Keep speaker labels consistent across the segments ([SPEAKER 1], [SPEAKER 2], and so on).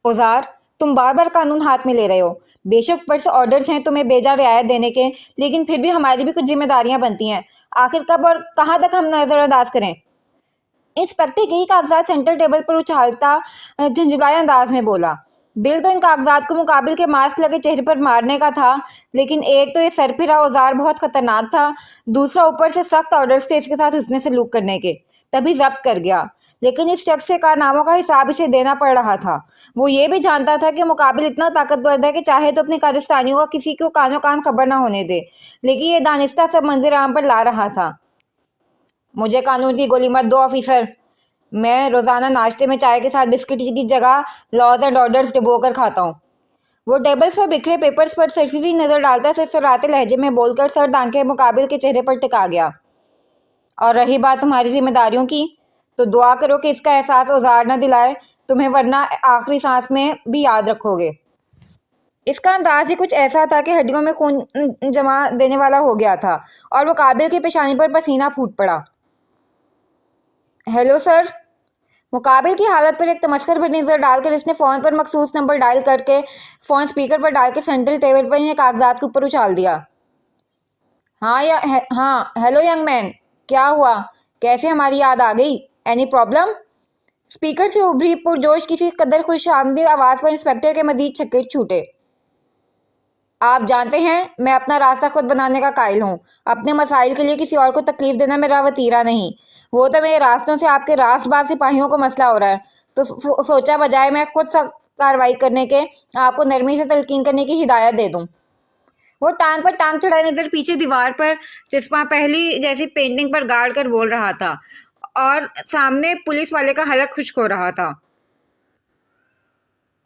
[SPEAKER 1] औजार, तुम बार बार कानून हाथ में ले रहे हो। बेशक ऊपर से ऑर्डर्स हैं तुम्हें बेजा रियायत देने के, लेकिन फिर भी हमारी भी कुछ जिम्मेदारियां बनती हैं। आखिर कब और कहाँ तक हम नजरअंदाज करें? इंस्पेक्टर यही कागजात सेंटर टेबल पर उछालता झुंझुलाए अंदाज में बोला। दिल तो इन कागजात को मुकाबिल के मास्क लगे चेहरे पर मारने का था, लेकिन एक तो ये सरफिरा औजार बहुत खतरनाक था, दूसरा ऊपर से सख्त ऑर्डर्स थे इसके साथ उसने सलूक करने के। तभी जब्त कर गया, लेकिन इस शख्स के कारनामों का हिसाब इसे देना पड़ रहा था। वो ये भी जानता था कि मुकाबिल इतना ताकतवर है कि चाहे तो अपनी कारस्तानियों का किसी को कानो कान खबर ना होने दे, लेकिन ये दानिस्ता सब मंजिल आम पर ला रहा था। मुझे कानून की गोली मत दो ऑफिसर। मैं रोजाना नाश्ते में चाय के साथ बिस्किट की जगह लॉज एंड ऑर्डर्स डुबो कर खाता हूँ। वो टेबल्स पर बिखरे पेपर्स पर सरसरी नजर डालता सरसराते लहजे में बोलकर सर्द आंखें मुकाबिल के चेहरे पर टिका गया। और रही बात तुम्हारी जिम्मेदारियों की, तो दुआ करो कि इसका एहसास औजार न दिलाए तुम्हें, वरना आखिरी सांस में भी याद रखोगे। इसका अंदाज ही कुछ ऐसा था कि हड्डियों में खून जमा देने वाला हो गया था और मुकाबिल की पेशानी पर पसीना फूट पड़ा। Hello sir. मुकाबिल की हालत पर एक तमस्कर भरी नजर डालकर इसने फ़ोन पर मखसूस नंबर डायल करके फ़ोन स्पीकर पर डाल के सेंट्रल टेबल पर इन्हें कागजात के ऊपर उछाल दिया। हाँ, हेलो यंग मैन, क्या हुआ? कैसे हमारी याद आ गई? Any problem? स्पीकर से उभरी पुरजोश किसी कदर खुशआमदीद आवाज़ पर इंस्पेक्टर के मजीद छक्के छूटे। आप जानते हैं, मैं अपना रास्ता खुद बनाने का कायल हूँ। अपने मसाइल के लिए किसी और को तकलीफ देना मेरा वतीरा नहीं। वो तो मेरे रास्तों से आपके रास्तबाज सिपाहियों को मसला हो रहा है, तो सोचा बजाय मैं खुद कार्रवाई करने के आपको नरमी से तलकीन करने की हिदायत दे दूँ। वो टांग पर टांग चढ़ाए नजर पीछे दीवार पर चश्मा पहली जैसी पेंटिंग पर गाड़ कर बोल रहा था और सामने पुलिस वाले का हलक खुश्क हो रहा था।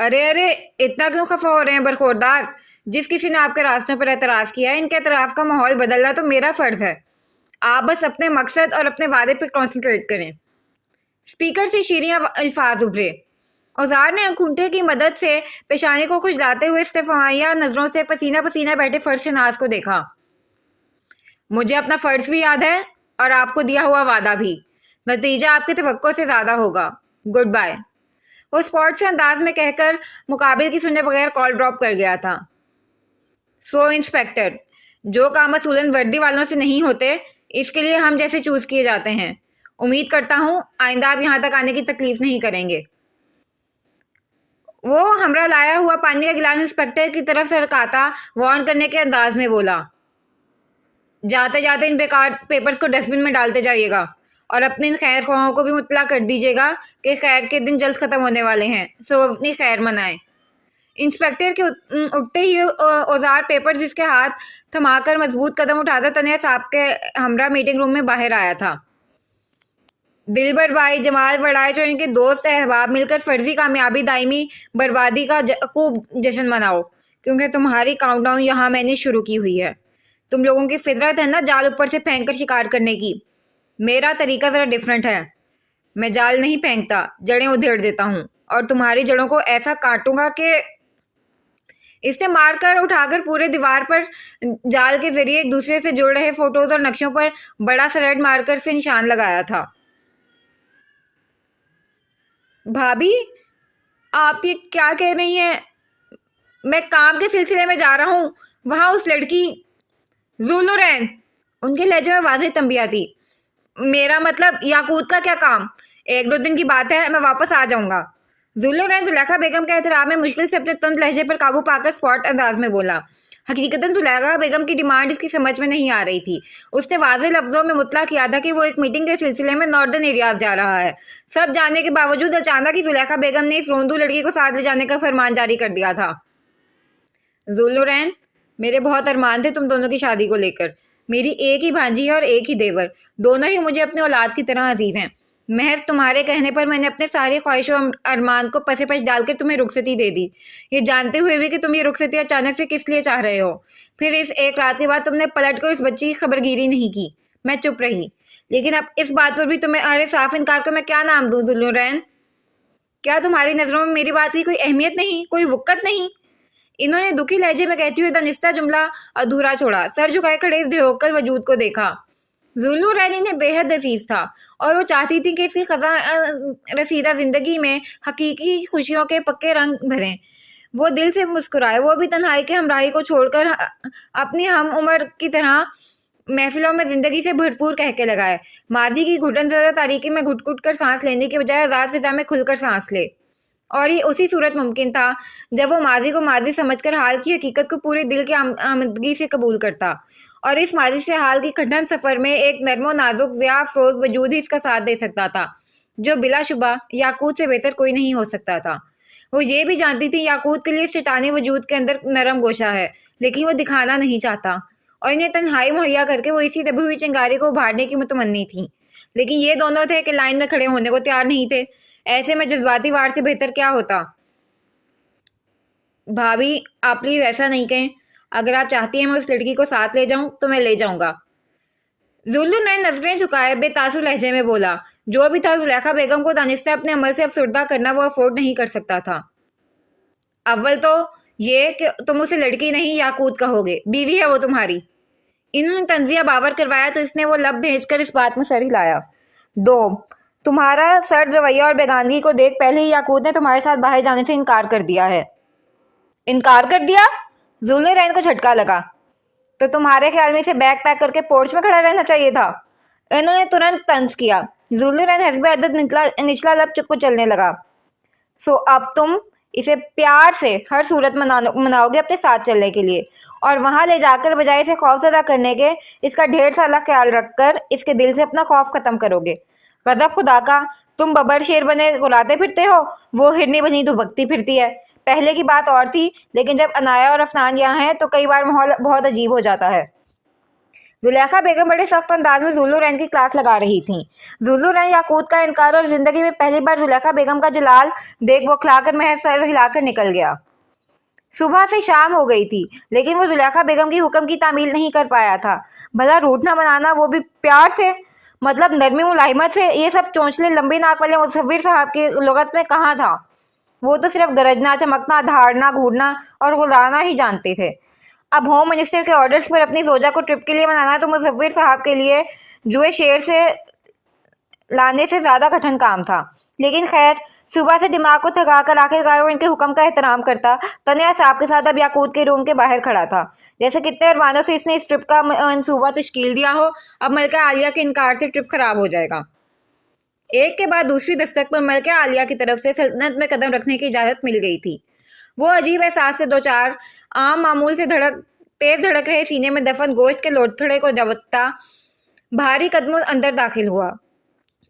[SPEAKER 1] अरे इतना क्यों खफा हो रहे हैं बरखोरदार? जिस किसी ने आपके रास्ते पर एतराज़ किया है, इनके एतराफ़ का माहौल बदलना तो मेरा फ़र्ज़ है। आप बस अपने मकसद और अपने वादे पर कॉन्सेंट्रेट करें। स्पीकर से शीरीं अल्फाज उभरे। औजार ने अंगूठे की मदद से पेशानी को खुजलाते हुए इस्तेफाइया नज़रों से पसीना पसीना बैठे फर्शनाज को देखा। मुझे अपना फ़र्ज़ भी याद है और आपको दिया हुआ वादा भी। नतीजा आपकी तवक्को से ज़्यादा होगा। Good bye. वो स्पॉट से अंदाज में कहकर मुकाबिल की सुनने बगैर कॉल ड्रॉप कर गया था। सो इंस्पेक्टर, जो काम असूलन वर्दी वालों से नहीं होते, इसके लिए हम जैसे चूज किए जाते हैं। उम्मीद करता हूँ आइंदा आप यहाँ तक आने की तकलीफ नहीं करेंगे। वो हमरा लाया हुआ पानी का गिलास इंस्पेक्टर की तरफ सरकाता वार्न करने के अंदाज में बोला। जाते जाते इन बेकार पेपर्स को डस्टबिन में डालते जाइएगा और अपने इन खैर ख्वाहों को भी मुतला कर दीजिएगा कि खैर के दिन जल्द ख़त्म होने वाले हैं, सो अपनी खैर मनाएं। इंस्पेक्टर के उठते ही औजार पेपर जिसके हाथ थमाकर मजबूत कदम उठाता तन्या साहब के हमरा मीटिंग रूम में बाहर आया था। दिलबर भाई, जमाल वड़ाइच और इनके दोस्त अहबाब मिलकर फर्जी कामयाबी दायमी बर्बादी का खूब जश्न मनाओ, क्योंकि तुम्हारी काउंटडाउन यहाँ मैंने शुरू की हुई है। तुम लोगों की फितरत है ना जाल ऊपर से फेंक कर शिकार करने की। मेरा तरीका ज़रा डिफरेंट है। मैं जाल नहीं फेंकता, जड़ें उधेड़ देता हूँ और तुम्हारी जड़ों को ऐसा काटूंगा कि इसे मारकर उठाकर पूरे दीवार पर जाल के जरिए एक दूसरे से जुड़ रहे फोटोज और नक्शों पर बड़ा सा रेड मार्कर से निशान लगाया था। भाभी, आप ये क्या कह रही हैं? मैं काम के सिलसिले में जा रहा हूँ, वहाँ उस लड़की ज़ुलुरैन, उनके लहजे में वाज़ेह तंबिया थी। मेरा मतलब याकूत का क्या काम? 1-2 दिन की बात है, मैं वापस आ जाऊँगा। ज़ुलुरैन ज़ुलेखा बेगम के एहतराम में मुश्किल से अपने तंद लहजे पर काबू पाकर स्पॉट अंदाज में बोला। हकीकतन ज़ुलेखा बेगम की डिमांड इसकी समझ में नहीं आ रही थी। उसने वाज़ेह लफ्ज़ों में मुतला किया था कि वो एक मीटिंग के सिलसिले में नॉर्दर्न एरियाज जा रहा है। सब जानने के बावजूद अचानक ही ज़ुलेखा बेगम ने इस रोंदू लड़की को साथ ले जाने का फरमान जारी कर दिया था। ज़ुलुरैन, मेरे बहुत अरमान थे तुम दोनों की शादी को लेकर। मेरी एक ही भांजी है और एक ही देवर, दोनों ही मुझे अपने औलाद की तरह अजीज हैं। महज तुम्हारे कहने पर मैंने अपने सारी ख्वाहिशों अरमान को पसे पश डालकर तुम्हें रुखसती दे दी, ये जानते हुए भी कि तुम ये रुखसती अचानक से किस लिए चाह रहे हो। फिर इस एक रात के बाद तुमने पलट कर उस बच्ची की खबरगिरी नहीं की। मैं चुप रही, लेकिन अब इस बात पर भी तुम्हें अरे साफ इनकार को मैं क्या नाम दूँ ज़ुलुरैन? क्या तुम्हारी नज़रों में मेरी बात की कोई अहमियत नहीं, कोई वक़्त नहीं? इन्होंने दुखी लहजे में कहती हुई दानिस्ता जुमला अधूरा छोड़ा। सर झुकाए खड़े इस बेहोकर वजूद को देखा। जुल्लू रैन इन्हें बेहद अजीज था और वो चाहती थी कि इसकी खजा रसीदा जिंदगी में हकीकी खुशियों के पक्के रंग भरें। वो दिल से मुस्कुराए, वो भी तन्हाई के हमराही को छोड़कर अपनी हम उम्र की तरह महफिलों में जिंदगी से भरपूर कह के लगाए। माजी की घुटन ज़रा तारीकी में घुट घुट कर सांस लेने के बजाय आज़ाद फिजा में खुलकर सांस ले। और ये उसी सूरत मुमकिन था जब वो माजी को माजी समझकर हाल की हकीकत को पूरे दिल की आमदगी से कबूल करता, और इस माजी से हाल की कठिन सफर में एक नर्मो नाजुक ज़िया अफरोज वजूद ही इसका साथ दे सकता था, जो बिलाशुबा याकूत से बेहतर कोई नहीं हो सकता था। वो ये भी जानती थी याकूत के लिए इस चट्टानी वजूद के अंदर नरम गोशा है, लेकिन वो दिखाना नहीं चाहता, और इन्हें तन्हाई मुहैया करके वो इसी दबी हुई चिंगारी को उभारने की मुतमन्नी थी। लेकिन ये दोनों थे कि लाइन में खड़े होने को तैयार नहीं थे। ऐसे में जज्बाती वार से बेहतर क्या होता। भाभी, आप प्लीज ऐसा नहीं कहें। अगर आप चाहती हैं मैं उस लड़की को साथ ले जाऊं तो मैं ले जाऊंगा। जुल्लू ने नजरें झुकाए बेतासुर लहजे में बोला। जो भी था, जुलेखा बेगम को दानिश अपने अमल से अफसुर्दा करना वो अफोर्ड नहीं कर सकता था। अव्वल तो ये कि तुम उसे लड़की नहीं याकूत कहोगे, बीवी है वो तुम्हारी। इन्होंने तंजिया बावर करवाया तो इसने वो लब भेजकर इस बात में सर हिलाया। दो, तुम्हारा सर्द रवैया और बेगानगी को देख पहले ही याकूत ने तुम्हारे साथ बाहर जाने से इनकार कर दिया है। इनकार कर दिया? जुल्ले रैन को झटका लगा। तो तुम्हारे ख्याल में इसे बैग पैक करके पोर्च में खड़ा रहना चाहिए था? इन्होंने तुरंत तंज किया। जुल्ले रैन हस्बे अदद निचला लब चुप को चलने लगा। सो अब तुम इसे प्यार से हर सूरत मनाओगे अपने साथ चलने के लिए, और वहां ले जाकर बजाय इसे खौफजदा करने के इसका ढेर सारा ख्याल रखकर इसके दिल से अपना खौफ खत्म करोगे। गजब खुदा का, तुम बबर शेर बने गुलाते फिरते हो, वो हिरनी बनी दुबकती फिरती है। पहले की बात और थी, लेकिन जब अनाया और अफनान यहाँ हैं तो कई बार माहौल बहुत अजीब हो जाता है। जुलेखा बेगम बड़े सख्त अंदाज में जुल्लू रैन की क्लास लगा रही थी। जुल्लू रैन याकूत का इनकार और जिंदगी में पहली बार जुलेखा बेगम का जलाल देख बौखलाकर महज सर हिलाकर निकल गया। सुबह से शाम हो गई थी, लेकिन वो जुलेखा बेगम की हुक्म की तामील नहीं कर पाया था। भला रूठना बनाना, वो भी प्यार से, मतलब नरमी मुलाहिमत से, ये सब चोंचले लंबी नाक वाले मुसव्विर साहब की लुगत में कहाँ था। वो तो सिर्फ गरजना, चमकना, धाड़ना, घूरना और गुलाना ही जानते थे। अब होम मिनिस्टर के ऑर्डर्स पर अपनी जोजा को ट्रिप के लिए मनाना तो मुसव्विर साहब के लिए जुए शेर से लाने से ज़्यादा कठिन काम था। लेकिन खैर, सुबह से दिमाग को थकाकर आखिरकार वो इनके हुक्म का एहतराम करता। तन्या साहब के साथ अब याकूत के रूम के बाहर खड़ा था। जैसे कितने अरमानों से इसने इस ट्रिप का मंसूबा तश्कील दिया हो, अब मलका आलिया के इनकार से ट्रिप खराब हो जाएगा। एक के बाद दूसरी दस्तक पर मलका आलिया की तरफ से सल्तनत में कदम रखने की इजाज़त मिल गई थी। वो अजीब एहसास से दो चार आम मामूल से तेज धड़क रहे सीने में दफन गोश्त के लोथड़े को दबकता भारी कदमों अंदर दाखिल हुआ।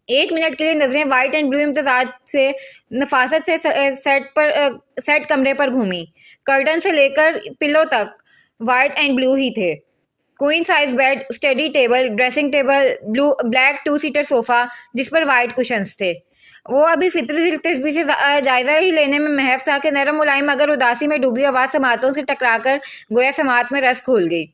[SPEAKER 1] एक मिनट के लिए नजरें वाइट एंड ब्लू इम्तजाज से नफासत से सेट कमरे पर घूमी। कर्टन से लेकर पिलो तक वाइट एंड ब्लू ही थे। Queen size bed, study table, dressing table, black 2 seater sofa जिस पर वाइट कुशंस थे। वो अभी फितरी दिलचस्पी से जायजा ही लेने में महफ था कि नरम मुलायम मगर उदासी में डूबी आवाज समातों से टकराकर गोया समात में रस घुल गई।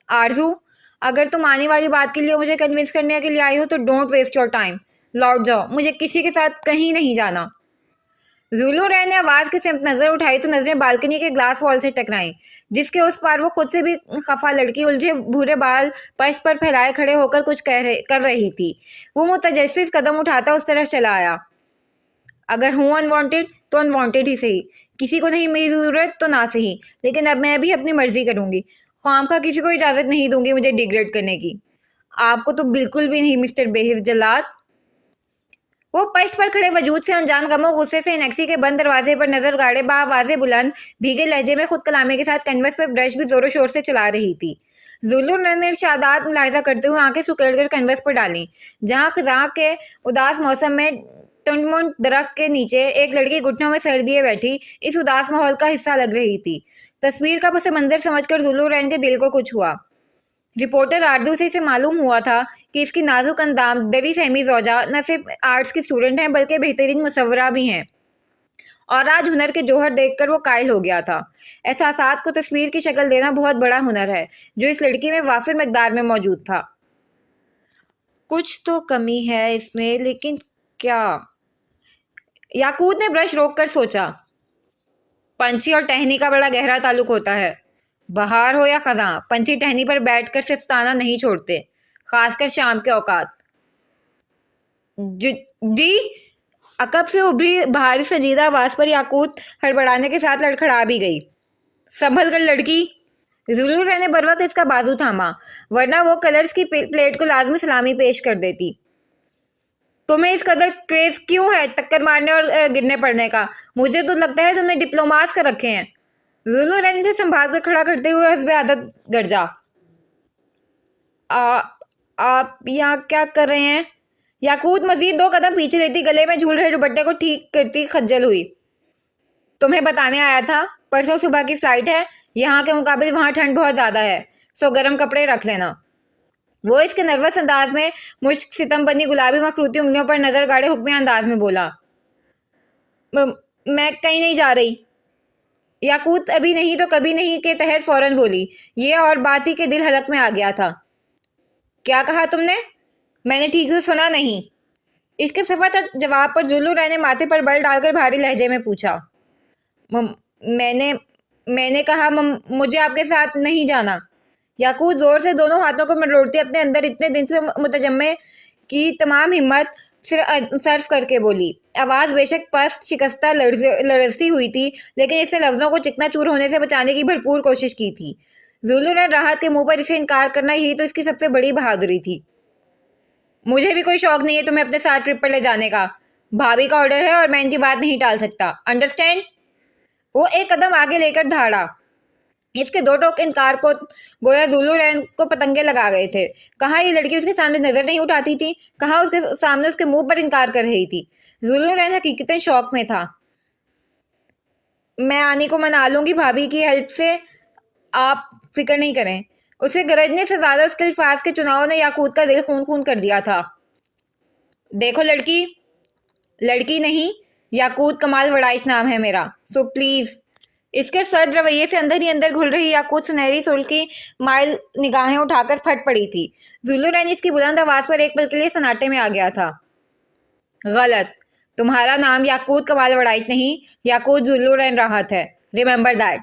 [SPEAKER 1] आरजू, अगर तुम आने वाली बात के लिए मुझे कन्विंस करने के लिए आई हो तो डोंट वेस्ट योर टाइम, लौट जाओ, मुझे किसी के साथ कहीं नहीं जाना। जुल्लू रैन ने आवाज की सिमत नजर उठाई तो नजरें बालकनी के ग्लास वॉल से टकराई, जिसके उस पार वो खुद से भी खफा लड़की उलझे भूरे बाल पश्त पर फैलाए खड़े होकर कुछ कर रही थी। वो मुतजस्सिस कदम उठाता उस तरफ चला आया। अगर हूँ अनवांटेड तो अनवांटेड ही सही, किसी को नहीं मेरी ज़रूरत तो ना सही, लेकिन अब मैं भी अपनी मर्जी करूँगी। ख्वामखा किसी को इजाज़त नहीं दूंगी मुझे डिग्रेड करने की। आपको तो बिल्कुल भी नहीं मिस्टर बेहिस जल्लाद। वो पश्त पर खड़े वजूद से अनजान गमों गुस्से से इनेक्सी के बंद दरवाजे पर नजर गाड़े बावाज़े बुलंद भीगे लहजे में खुद कलामी के साथ कैनवस पर ब्रश भी जोरों शोर से चला रही थी। जुल्लू ने इरशादात मुलाहिजा करते हुए आंखें सुकेड़ कर कैनवस पर डाली, जहां खिजां के उदास मौसम में टुंडमुंड दरख्त के नीचे एक लड़की घुटनों में सर दिए बैठी इस उदास माहौल का हिस्सा लग रही थी। तस्वीर का पस मंजर समझकर जुल्लू रैन के दिल को कुछ हुआ। रिपोर्टर आरजू से इसे मालूम हुआ था कि इसकी नाजुक अंदाम दरी सहमी जोजा न सिर्फ आर्ट्स की स्टूडेंट हैं बल्कि बेहतरीन मुसव्वरा भी हैं, और आज हुनर के जौहर देखकर वो कायल हो गया था। एहसासात को तस्वीर की शक्ल देना बहुत बड़ा हुनर है, जो इस लड़की में वाफिर मकदार में मौजूद था। कुछ तो कमी है इसमें, लेकिन क्या? याकूत ने ब्रश रोक कर सोचा। पंछी और टहनी का बड़ा गहरा ताल्लुक होता है। बहार हो या खजां, पंछी टहनी पर बैठकर सिस्ताना नहीं छोड़ते। خاص کر شام کے اوقات۔ جی؟ عقب سے ابھری بھاری سنجیدہ آواز پر یاقوت ہڑبڑانے کے ساتھ لڑکھڑا بھی گئی۔ سنبھل کر لڑکی! ذو النورین نے بروقت اس کا بازو تھاما، ورنہ وہ کلرز کی پلیٹ کو لازمی سلامی پیش کر دیتی۔ تمہیں اس قدر کریز کیوں ہے ٹکر مارنے اور گرنے پڑنے کا؟ مجھے تو لگتا ہے تم نے ڈپلوماز کر رکھے ہیں۔ ذو النورین سے سنبھال کر کھڑا کرتے ہوئے حسب عادت گرجا۔ آپ یہاں کیا کر رہے ہیں؟ یاقوت مزید 2 قدم پیچھے لیتی گلے میں جھول رہے دوپٹے کو ٹھیک کرتی خجل ہوئی۔ تمہیں بتانے آیا تھا، پرسوں صبح کی فلائٹ ہے، یہاں کے مقابل وہاں ٹھنڈ بہت زیادہ ہے، سو گرم کپڑے رکھ لینا۔ وہ اس کے نروس انداز میں مشک ستم بنی گلابی مخروطی انگلیوں پر نظر گاڑے حکمی انداز میں بولا۔ میں کہیں نہیں جا رہی۔ یاقوت ابھی نہیں تو کبھی نہیں کے تحت فوراً بولی، یہ اور بات ہی کے دل حلق میں آ گیا تھا۔ کیا کہا تم نے؟ میں نے ٹھیک سے سنا نہیں۔ اس کے صفا چٹ جواب پر ذو النورین نے ماتھے پر بل ڈال کر بھاری لہجے میں پوچھا۔ میں نے کہا مجھے آپ کے ساتھ نہیں جانا۔ یاقوت زور سے دونوں ہاتھوں کو مروڑتی اپنے اندر اتنے دن سے متجمع کی تمام ہمت صرف کر کے بولی۔ آواز بے شک پست شکستہ لرزتی ہوئی تھی، لیکن اس نے لفظوں کو چکنا چور ہونے سے بچانے کی بھرپور کوشش کی تھی۔ ذو النورین راحت کے منہ پر اسے انکار کرنا یہی تو اس کی سب سے بڑی بہادری تھی۔ مجھے بھی کوئی شوق نہیں ہے تمہیں اپنے ساتھ ٹرپ پر لے جانے کا۔ بھابھی کا آرڈر ہے اور میں ان کی بات نہیں ٹال سکتا، انڈرسٹینڈ؟ وہ ایک قدم آگے لے کر دھاڑا۔ اس کے 2 ٹوک انکار کو گویا ذو النورین کو پتنگے لگا گئے تھے۔ کہاں یہ لڑکی اس کے سامنے نظر نہیں اٹھاتی تھی، کہاں اس کے سامنے اس کے منہ پر انکار کر رہی تھی۔ ذو النورین حقیقتاً شوق میں تھا۔ میں آنی کو منا لوں گی بھابھی کی ہیلپ سے، آپ فکر نہیں کریں۔ اسے گرجنے سے زیادہ اس کے الفاظ کے چناؤ نے یاقوت کا دل خون خون کر دیا تھا۔ دیکھو لڑکی نہیں، یاقوت کمال وڑائش نام ہے میرا، سو پلیز۔ اس کے سرد رویے سے اندر ہی اندر گھل رہی یاقوت سنہری سرخی مائل نگاہیں اٹھا کر پھٹ پڑی تھی۔ ذو النورین اس کی بلند آواز پر ایک پل کے لیے سناٹے میں آ گیا تھا۔ غلط، تمہارا نام یاقوت کمال وڑائش نہیں، یاقوت ذو النورین راحت ہے، ریممبر دیٹ۔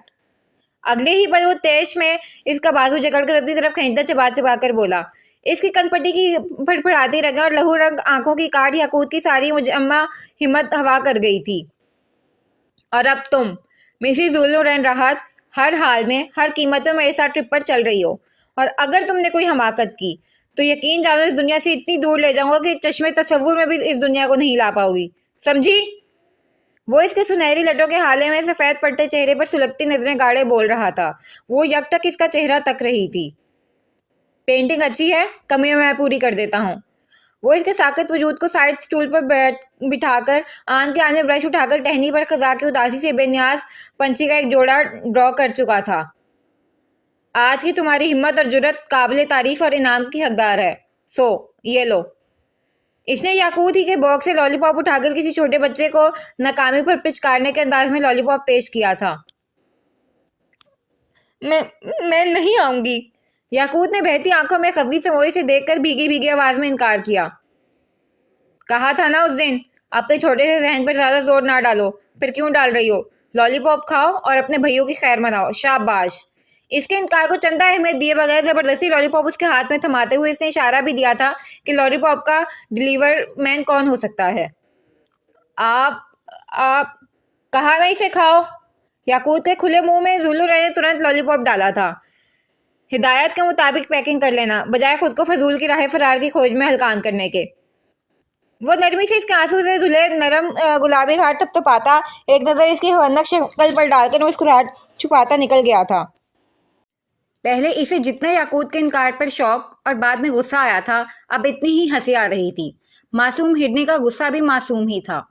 [SPEAKER 1] اگلے ہی پل وہ تیش میں اس کا بازو جکڑ کر اپنی طرف کھینچتا چبا چبا کر بولا۔ اس کی کن پٹی کی پھڑپھڑاتی رگیں اور لہو رنگ آنکھوں کی کاٹ یاقوت کی ساری مجمع ہمت ہوا کر گئی تھی۔ اور اب تم مسز ذو النورین راحت ہر حال میں ہر قیمت میں میرے ساتھ ٹرپ پر چل رہی ہو، اور اگر تم نے کوئی حماقت کی تو یقین جانو اس دنیا سے اتنی دور لے جاؤں گا کہ چشمے تصور میں بھی اس دنیا کو نہیں لا پاؤ گی، سمجھی؟ وہ اس کے سنہری لٹوں کے حالے میں سفید پڑتے چہرے پر سلگتی نظریں گاڑے بول رہا تھا۔ وہ یک ٹک اس کا چہرہ تک رہی تھی۔ پینٹنگ اچھی ہے، کمی میں پوری کر دیتا ہوں۔ وہ اس کے ساکت وجود کو سائڈ سٹول پر بٹھا کر آن کے آنے برش اٹھا کر ٹہنی پر خزاں کی اداسی سے بے نیاز پنچھی کا ایک جوڑا ڈرا کر چکا تھا۔ آج کی تمہاری ہمت اور جرأت قابل تعریف اور انعام کی حقدار ہے، سو یہ لو۔ اس نے یاقوت ہی کے باکس سے لالی پاپ اٹھا کر کسی چھوٹے بچے کو ناکامی پر پچکارنے کے انداز میں لالی پاپ پیش کیا تھا۔ میں نہیں آؤں گی، یاقوت نے بہتی آنکھوں میں خفگی سموئی سے دیکھ کر بھیگی بھیگی آواز میں انکار کیا۔ کہا تھا نا اس دن، اپنے چھوٹے سے ذہن پر زیادہ زور نہ ڈالو، پھر کیوں ڈال رہی ہو؟ لالی پاپ کھاؤ اور اپنے بھائیوں کی خیر مناؤ، شاباش۔ اس کے انکار کو چندہ اہمیت دیے بغیر زبردستی لالی پاپ اس کے ہاتھ میں تھماتے ہوئے اس نے اشارہ بھی دیا تھا کہ لالی پاپ کا ڈیلیور مین کون ہو سکتا ہے۔ آپ کہا نا اسے کھاؤ۔ یاقوت کے کھلے منہ میں ذو النورین نے ترنت لالی پاپ ڈالا تھا۔ ہدایت کے مطابق پیکنگ کر لینا، بجائے خود کو فضول کی راہ فرار کی کھوج میں ہلکان کرنے کے۔ وہ نرمی سے اس کے آنسو سے دھلے نرم گلابی ہاتھ تھپتھپاتا ایک نظر اس کی حونک شکل پر ڈال کر مسکراہٹ چھپاتا نکل گیا تھا۔ پہلے اسے جتنا یاقوت کے انکار پر شوق اور بعد میں غصہ آیا تھا، اب اتنی ہی ہنسی آ رہی تھی۔ معصوم ہرنی کا غصہ بھی معصوم ہی تھا۔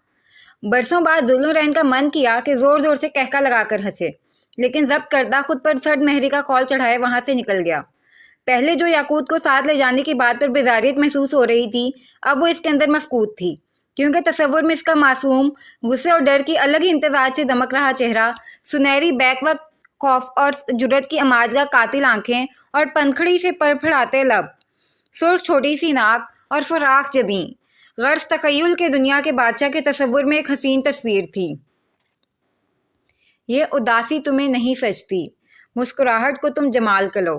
[SPEAKER 1] برسوں بعد ذو النورین کا من کیا کہ زور زور سے کہکا لگا کر ہنسے، لیکن ضبط کردہ خود پر سرد مہری کا کال چڑھائے وہاں سے نکل گیا۔ پہلے جو یاقوت کو ساتھ لے جانے کی بات پر بیزاریت محسوس ہو رہی تھی، اب وہ اس کے اندر مفقود تھی، کیونکہ تصور میں اس کا معصوم غصے اور ڈر کی الگ ہی امتزاج سے دمک رہا چہرہ، سنہری بیک وقت خوف اور جرأت کی اماجگاہ قاتل آنکھیں اور پنکھڑی سے پڑپڑاتے لب، سرخ چھوٹی سی ناک اور فراخ جبیں، غرض تخیل کے دنیا کے بادشاہ کے تصور میں ایک حسین تصویر تھی۔ یہ اداسی تمہیں نہیں سجتی، مسکراہٹ کو تم جمال کلو۔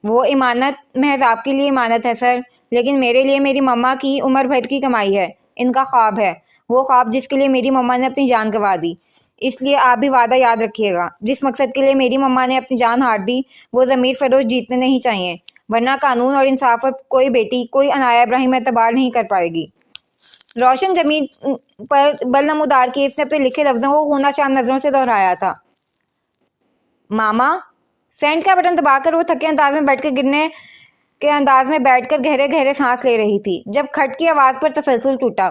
[SPEAKER 1] وہ امانت محض آپ کے لیے امانت ہے سر، لیکن میرے لیے میری مما کی عمر بھر کی کمائی ہے، ان کا خواب ہے، وہ خواب جس کے لیے میری مما نے اپنی جان گنوا دی۔ اس لیے آپ بھی وعدہ یاد رکھیے گا، جس مقصد کے لیے میری مما نے اپنی جان ہار دی وہ ضمیر فروش جیتنے نہیں چاہیے، ورنہ قانون اور انصاف پر کوئی بیٹی، کوئی عنایہ ابراہیم اعتبار نہیں کر پائے گی۔ روشن زمین پر بل نمودار کیس نے اپنے لکھے لفظوں کو خونا شان نظروں سے دہرایا تھا۔ ماما سینڈ کا بٹن دبا کر وہ تھکے انداز میں بیٹھ کے گرنے کے انداز میں بیٹھ کر گہرے گہرے سانس لے رہی تھی جب کھٹ کی آواز پر تسلسل ٹوٹا۔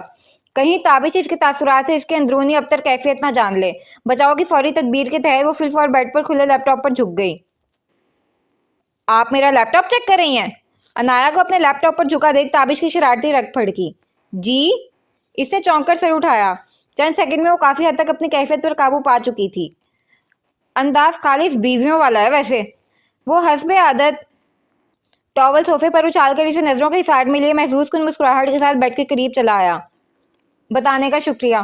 [SPEAKER 1] کہیں تابش اس کے تاثرات سے اس کے اندرونی ابتر کیفیت نہ جان لے۔ بچاؤ کی فوری تدبیر کے تحت وہ فل فور بیڈ پر کھلے لیپ ٹاپ پر جھک گئی۔ آپ میرا لیپ ٹاپ چیک کر رہی ہیں؟ انایا کو اپنے لیپ ٹاپ پر جھکا دیکھ تابش کی شرارتی رگ پھڑکی۔ جی؟ اس نے چونک کر سر اٹھایا۔ چند سیکنڈ میں وہ کافی حد تک اپنی کیفیت پر قابو پا چکی تھی۔ انداز خالص بیویوں والا ہے ویسے۔ وہ حسب عادت ٹاول صوفے پر اچھال کر اسے نظروں کے احاطے میں لیے محظوظ کن مسکراہٹ کے ساتھ بیڈ کے قریب چلا آیا۔ بتانے کا شکریہ۔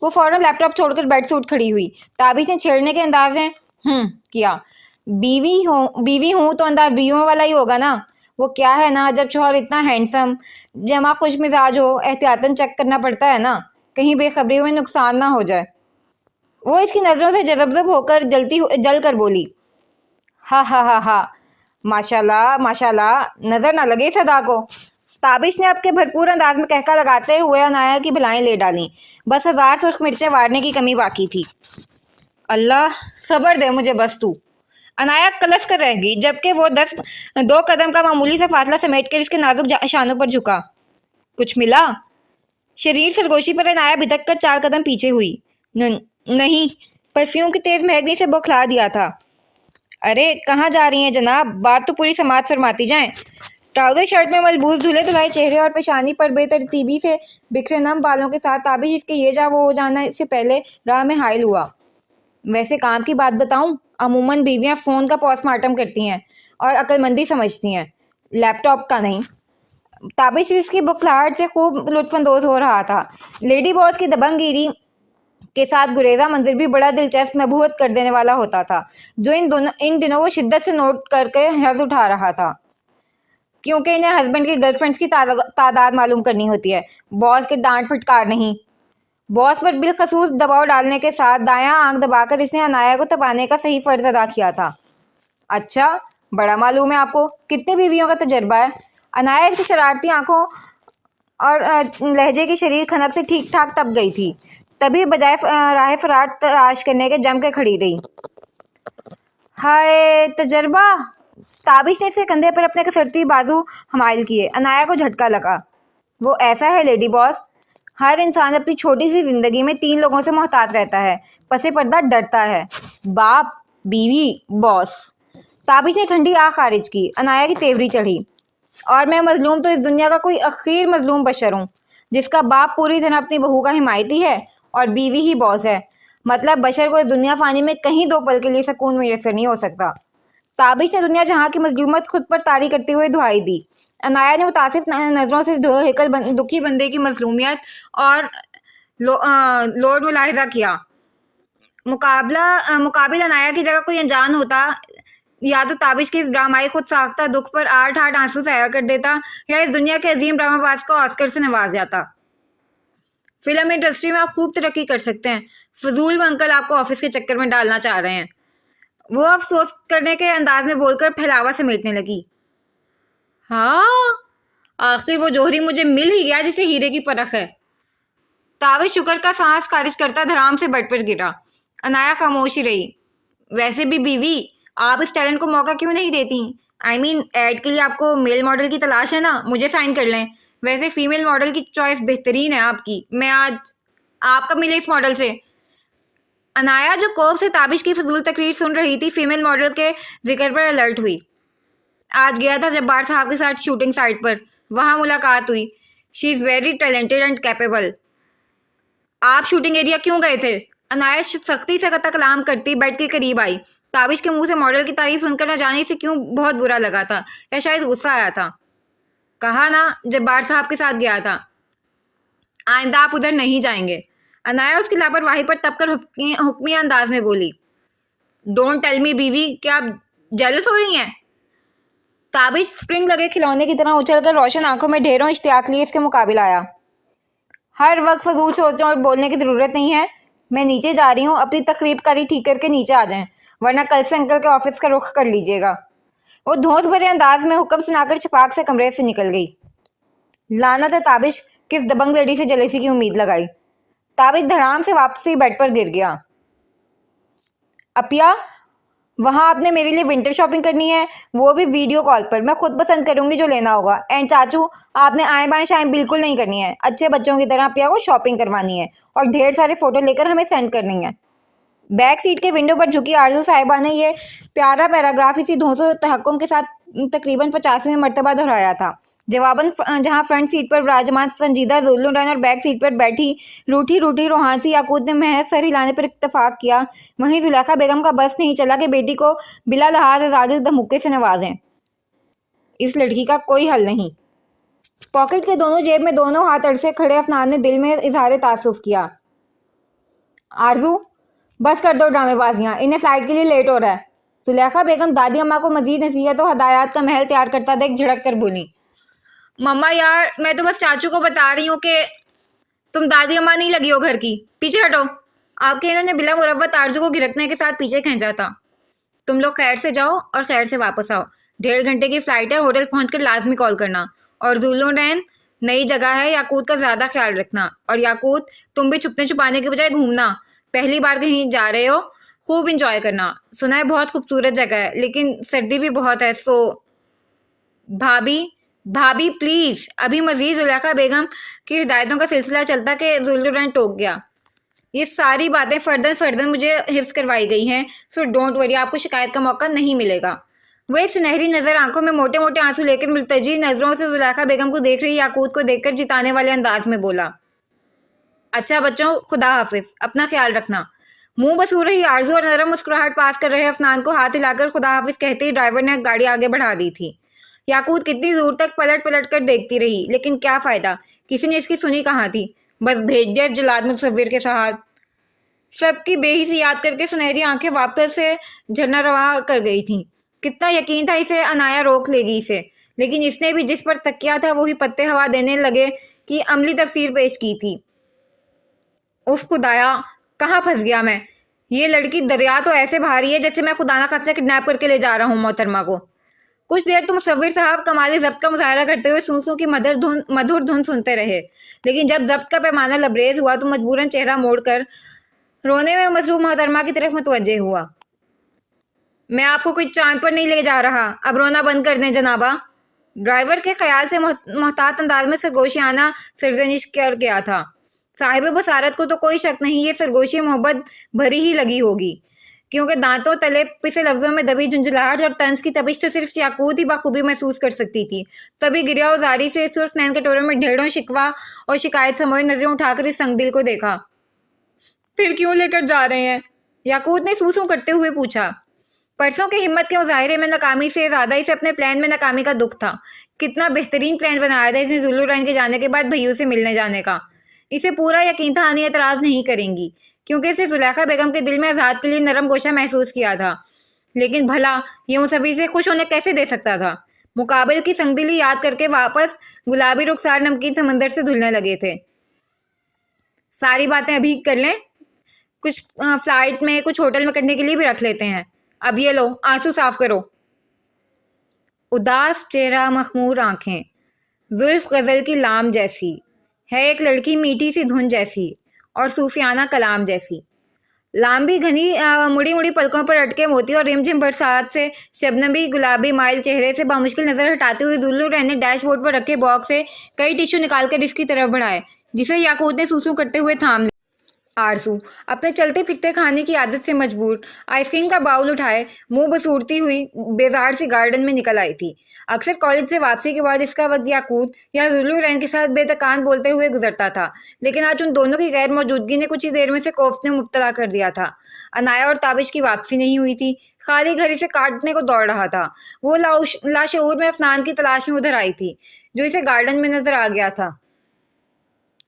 [SPEAKER 1] وہ فوراً لیپ ٹاپ چھوڑ کر بیڈ سے اٹھ کھڑی ہوئی۔ تابش نے چھیڑنے کے انداز میں کیا۔ بیوی ہوں تو انداز بیویوں والا ہی ہوگا نا۔ وہ کیا ہے نا، جب شوہر اتنا ہینڈسم جمع خوش مزاج ہو، احتیاطاً چیک کرنا پڑتا ہے نا، کہیں بے خبری میں نقصان نہ ہو جائے۔ وہ اس کی نظروں سے جذب ہو کر جل کر بولی، ہا ہا ہا ہا، ماشاء اللہ، نظر نہ لگے صدا کو۔ تابش نے اب کے بھرپور انداز میں کہکا لگاتے ہوئے انایا کی بلائیں لے ڈالیں۔ بس 1000 سرخ مرچیں وارنے کی کمی باقی تھی۔ اللہ صبر دے مجھے بس تو۔ انایا کلس کر رہ گئی جبکہ وہ 2 قدم کا معمولی سے فاصلہ سمیٹ کر اس کے نازک شانوں پر جھکا۔ کچھ ملا؟ شریر سرگوشی پر انایا بھدک کر 4 قدم پیچھے ہوئی۔ نہیں، پرفیوم کی تیز مہک نے اسے بوکھلا دیا تھا۔ ارے کہاں جا رہی ہیں جناب، بات تو پوری سماعت فرماتی جائیں۔ ٹراؤزر شرٹ میں ملبوس دھلے دھلائے چہرے اور پیشانی پر بے ترتیبی سے بکھرے نم بالوں کے ساتھ تابش اس کے یہ جا وہ ہو جانا سے پہلے راہ میں حائل ہوا۔ ویسے کام کی بات بتاؤں، عموماً بیویاں فون کا پوسٹ مارٹم کرتی ہیں اور عقل مندی سمجھتی ہیں، لیپ ٹاپ کا نہیں۔ تابش اس کی بکھلاہٹ سے خوب لطف اندوز ہو رہا تھا۔ لیڈی باس کی دبنگ گیری کے ساتھ گریزہ منظر بھی بڑا دلچسپ مبہوت کر دینے والا ہوتا تھا، جو ان دنوں وہ شدت سے نوٹ کر کے حظ اٹھا رہا تھا، کیونکہ انہیں ہسبینڈ کی گرل فرینڈز کی تعداد معلوم کرنی ہوتی ہے، باس کے ڈانٹ پھٹکار نہیں۔ باس پر بالخصوص دباؤ ڈالنے کے ساتھ دایاں آنکھ دبا کر اس نے انایا کو تپانے کا صحیح فرض ادا کیا تھا۔ اچھا، بڑا معلوم ہے آپ کو، کتنے بیویوں کا تجربہ ہے؟ انایا اس کی شرارتی آنکھوں اور لہجے کی شریر کھنک سے ٹھیک ٹھاک تپ گئی تھی، تبھی بجائے راہ فرار تلاش کرنے کے جم کے کھڑی رہی۔ ہائے تجربہ! تابش نے اس کے کندھے پر اپنے کسرتی بازو حمائل کیے۔ انایا کو جھٹکا لگا۔ وہ ایسا ہے لیڈی باس، ہر انسان اپنی چھوٹی سی زندگی میں 3 لوگوں سے محتاط رہتا ہے، پس پردہ ڈرتا ہے، باپ، بیوی، باس۔ تابش نے ٹھنڈی آہ خارج کی۔ انایا کی تیوری چڑھی۔ اور میں مظلوم تو اس دنیا کا کوئی اخیر مظلوم بشر ہوں، جس کا باپ پوری طرح اپنی بہو کا حمایتی ہے اور بیوی ہی باس ہے۔ مطلب بشر کو اس دنیا فانی میں کہیں 2 پل کے لیے سکون میسر نہیں ہو سکتا۔ تابش نے دنیا جہاں کی مظلومت خود پر طاری کرتے ہوئے دہائی دی۔ انایا نے متاسف نظروں سے دکھی بندے کی مظلومیت اور لوڈ ملاحظہ کیا۔ مقابل انایا کی جگہ کوئی انجان ہوتا، یا تو تابش کے اس ڈرامائی خود ساختہ دکھ پر آٹھ آنسو ضائع کر دیتا، یا اس دنیا کے عظیم ڈرامہ باز کو آسکر سے نواز جاتا۔ فلم انڈسٹری میں آپ خوب ترقی کر سکتے ہیں، فضول میں انکل آپ کو آفس کے چکر میں ڈالنا چاہ رہے ہیں۔ وہ افسوس کرنے کے انداز میں بول کر پھیلاوا سمیٹنے لگی۔ ہاں، آخر وہ جوہری مجھے مل ہی گیا جسے ہیرے کی پرکھ ہے۔ تابش شکر کا سانس خارج کرتا دھڑام سے بیڈ پر گرا۔ انایا خاموش رہی۔ ویسے بھی بیوی، آپ اس ٹیلنٹ کو موقع کیوں نہیں دیتی؟ ایڈ کے لیے آپ کو میل ماڈل کی تلاش ہے نا، مجھے سائن کر لیں۔ ویسے فیمیل ماڈل کی چوائس بہترین ہے آپ کی، میں آج آپ کب ملے اس ماڈل سے؟ انایا جو کوف سے تابش کی فضول تقریر سن رہی تھی، فیمیل ماڈل کے ذکر پر الرٹ ہوئی۔ آج گیا تھا جبار صاحب کے ساتھ شوٹنگ سائٹ پر، وہاں ملاقات ہوئی۔ She is very talented and capable. آپ شوٹنگ ایریا کیوں گئے تھے؟ انایا سختی سے قطع کلام کرتی بیڈ کے قریب آئی۔ تابش کے منہ سے ماڈل کی تعریف سن کر نہ جانے سے کیوں بہت برا لگا تھا، یا شاید غصہ آیا تھا۔ کہا نا جبار صاحب کے ساتھ گیا تھا، آئندہ آپ ادھر نہیں جائیں گے۔ انایا اس کی لاپرواہی پر تپ کر حکمی انداز میں بولی۔ ڈونٹ ٹیل می بیوی، کیا آپ جیلس ہو رہی ہیں؟ ताबिश स्प्रिंग लगे खिलौने की तरह उछल कर रोशन आंखों में ढेरों इश्तियाक लिए इसके मुकाबिल आया। हर वक्त फजूल सोचने और बोलने की ज़रूरत नहीं है। मैं नीचे जा रही हूँ, अपनी तकरीब कारी ठीक करके नीचे आ जाएं, वरना कल से अंकल के ऑफिस का रुख कर लीजिएगा। वो धौंस भरे अंदाज में हुक्म सुनाकर छपाक से कमरे से निकल गई। लानत है ताबिश, किस दबंग लड़ी से जलेसी की उम्मीद लगाई। ताबिश धड़ाम से वापसी बेड पर गिर गया। अपिया, वहाँ आपने मेरे लिए विंटर शॉपिंग करनी है, वो भी वीडियो कॉल पर। मैं खुद पसंद करूंगी जो लेना होगा। एंड चाचू, आपने आए बाएं शाएं बिल्कुल नहीं करनी है। अच्छे बच्चों की तरह अपिया को शॉपिंग करवानी है और ढेर सारे फोटो लेकर हमें सेंड करनी है। बैक सीट के विंडो पर झुकी आरजू साहिबा ने यह प्यारा पैराग्राफ इसी धौंसों तहक्कुम के साथ तकरीबन 50वें मरतबा दोहराया था। जवाबन जहां फ्रंट सीट पर विराजमान संजीदा जुल्लुरन और बैक सीट पर बैठी रूठी रूठी रोहानसी याकूत ने महज सर हिलाने पर इत्तफाक किया, वहीं जुलेखा बेगम का बस नहीं चला कि बेटी को बिला लहाज आजादी धमुक्के से नवाजें। इस लड़की का कोई हल नहीं। पॉकेट के दोनों जेब में दोनों हाथ अड़से खड़े अफनान ने दिल में इजहार तासुफ किया। आरजू, बस कर दो ड्रामेबाजियाँ, इन्हें फ्लाइट के लिए लेट हो रहा है। जुलेखा बेगम दादी अम्मा को मजीद नसीहत और हदायत का महल तैयार करता देख झड़क कर बोली। मम्मा यार, मैं तो बस चाचू को बता रही हूँ कि तुम दादी अम्मा नहीं लगी हो घर की, पीछे हटो। आपके इन्होंने बिला मुरव्वत आरजू को घिरकने के साथ पीछे खींचा था। तुम लोग खैर से जाओ और खैर से वापस आओ। 1.5 घंटे की फ्लाइट है, होटल पहुंचकर लाजमी कॉल करना। और जुल्लुरैन, नई जगह है, याकूत का ज़्यादा ख्याल रखना। और याकूत, तुम भी छुपने छुपाने के बजाय घूमना। पहली बार कहीं जा रहे हो, खूब इंजॉय करना। सुना है बहुत खूबसूरत जगह है, लेकिन सर्दी भी बहुत है। सो भाभी भाभी प्लीज़। अभी मजीद जुलेखा बेगम की हिदायतों का सिलसिला चलता कि जुल्लुरैन टोक गया। ये सारी बातें फर्दन मुझे हिफ्स करवाई गई हैं, सो डोंट वरी, आपको शिकायत का मौका नहीं मिलेगा। वो एक सुनहरी नज़र आंखों में मोटे मोटे आंसू लेकर मुल्तजी नज़रों से जुलेखा बेगम को देख रही याकूत को देखकर जिताने वाले अंदाज में बोला। अच्छा बच्चों, खुदा हाफिज, अपना ख्याल रखना। मुंह बसूर रही आरजू और नरम मुस्कुराहट पास कर रहे अफनान को हाथ हिलाकर खुदा हाफिज कहते ही ड्राइवर ने गाड़ी आगे बढ़ा दी थी। याकूत कितनी दूर तक पलट पलट कर देखती रही, लेकिन क्या फ़ायदा, किसी ने इसकी सुनी कहाँ थी। बस भेज दिया जलाद मुसव्विर के साथ। सबकी बेहिसी याद करके सुनहरी आंखें वापस से झरना रवा कर गई थीं। कितना यकीन था इसे अनाया रोक लेगी इसे, लेकिन इसने भी जिस पर तकिया था वही पत्ते हवा देने लगे कि अमली तफसीर पेश की थी। उफ खुदाया, कहाँ फंस गया मैं। ये लड़की दरिया तो ऐसे भारी है जैसे मैं खुदा न खास्ता किडनैप करके ले जा रहा हूँ मोहतरमा को। कुछ देर तो मुसव्विर साहब कमाल ज़ब्त का मुजाहरा करते हुए सूसों की मधुर धुन सुनते रहे, लेकिन जब ज़ब्त का पैमाना लबरेज हुआ तो मजबूरन चेहरा मोड़कर रोने में मसरूफ मोहतरमा की तरफ मुतवज्जे हुआ। मैं आपको कोई चांद पर नहीं ले जा रहा, अब रोना बंद कर दें जनाबा। ड्राइवर के ख्याल से मोहतात अंदाज में सरगोशियाना सरजनिश कर गया था। साहिब बसारत को तो कोई शक नहीं ये सरगोशी मोहब्बत भरी ही लगी होगी, क्योंकि दांतों तले पिसे लफ्ज़ों में दबी झुंझलाहट और तंज की तपिश तो सिर्फ याकूत ही बखूबी महसूस कर सकती थी। तभी गिरिया उजारी से सुर्ख नैन कटोरे में ढेरों शिकवा और शिकायत समोए नजरें उठाकर इस संगदिल को देखा। फिर क्यों लेकर जा रहे हैं? याकूत ने सूसू करते हुए पूछा। परसों के हिम्मत के मुजाहिरे में नाकामी से ज़्यादा इसे अपने प्लान में नाकामी का दुख था। कितना बेहतरीन प्लान बनाया था इसने जुल्लुरैन के जाने के बाद भैयू से मिलने जाने का। इसे पूरा यकीन था आनी एतराज़ नहीं करेंगी, क्योंकि इसे जुलेखा बेगम के दिल में आज़ाद के लिए नरम गोशा महसूस किया था। लेकिन भला ये मुसव्विर से खुश होने कैसे दे सकता था। मुकाबिल की संगदिली याद करके वापस गुलाबी रुखसार नमकीन समंदर से धुलने लगे थे। सारी बातें अभी कर लें, कुछ फ्लाइट में कुछ होटल में करने के लिए भी रख लेते हैं। अब ये लो, आंसू साफ करो। उदास चेहरा, मखमूर आंखें, जुल्फ गज़ल की लाम जैसी है, एक लड़की मीठी सी धुन जैसी और सूफियाना कलाम जैसी। लांबी घनी मुड़ी मुड़ी पलकों पर अटके मोती और रिमझिम बरसात से शबनमी गुलाबी माइल चेहरे से बामुश्किल नज़र हटाते हुए जुल्लुरैन ने डैशबोर्ड पर रखे बॉक्स से कई टिश्यू निकालकर इसकी तरफ बढ़ाए, जिसे याकूत ने सूसू करते हुए थाम लिया। आरजू अपने चलते फिरते खाने की आदत से मजबूर आइसक्रीम का बाउल उठाए मुंह बसूरती हुई बेजार सी गार्डन में निकल आई थी। अक्सर कॉलेज से वापसी के बाद इसका वक्त याकूत या जुल्लुरैन के साथ बेतकान बोलते हुए गुजरता था, लेकिन आज उन दोनों की गैर मौजूदगी ने कुछ ही देर में से कोफ्त में मुब्तला कर दिया था। अनाया और ताबिश की वापसी नहीं हुई थी, खाली घर इसे काटने को दौड़ रहा था। वो लाशऊर में अफनान की तलाश में उधर आई थी, जो इसे गार्डन में नजर आ गया था।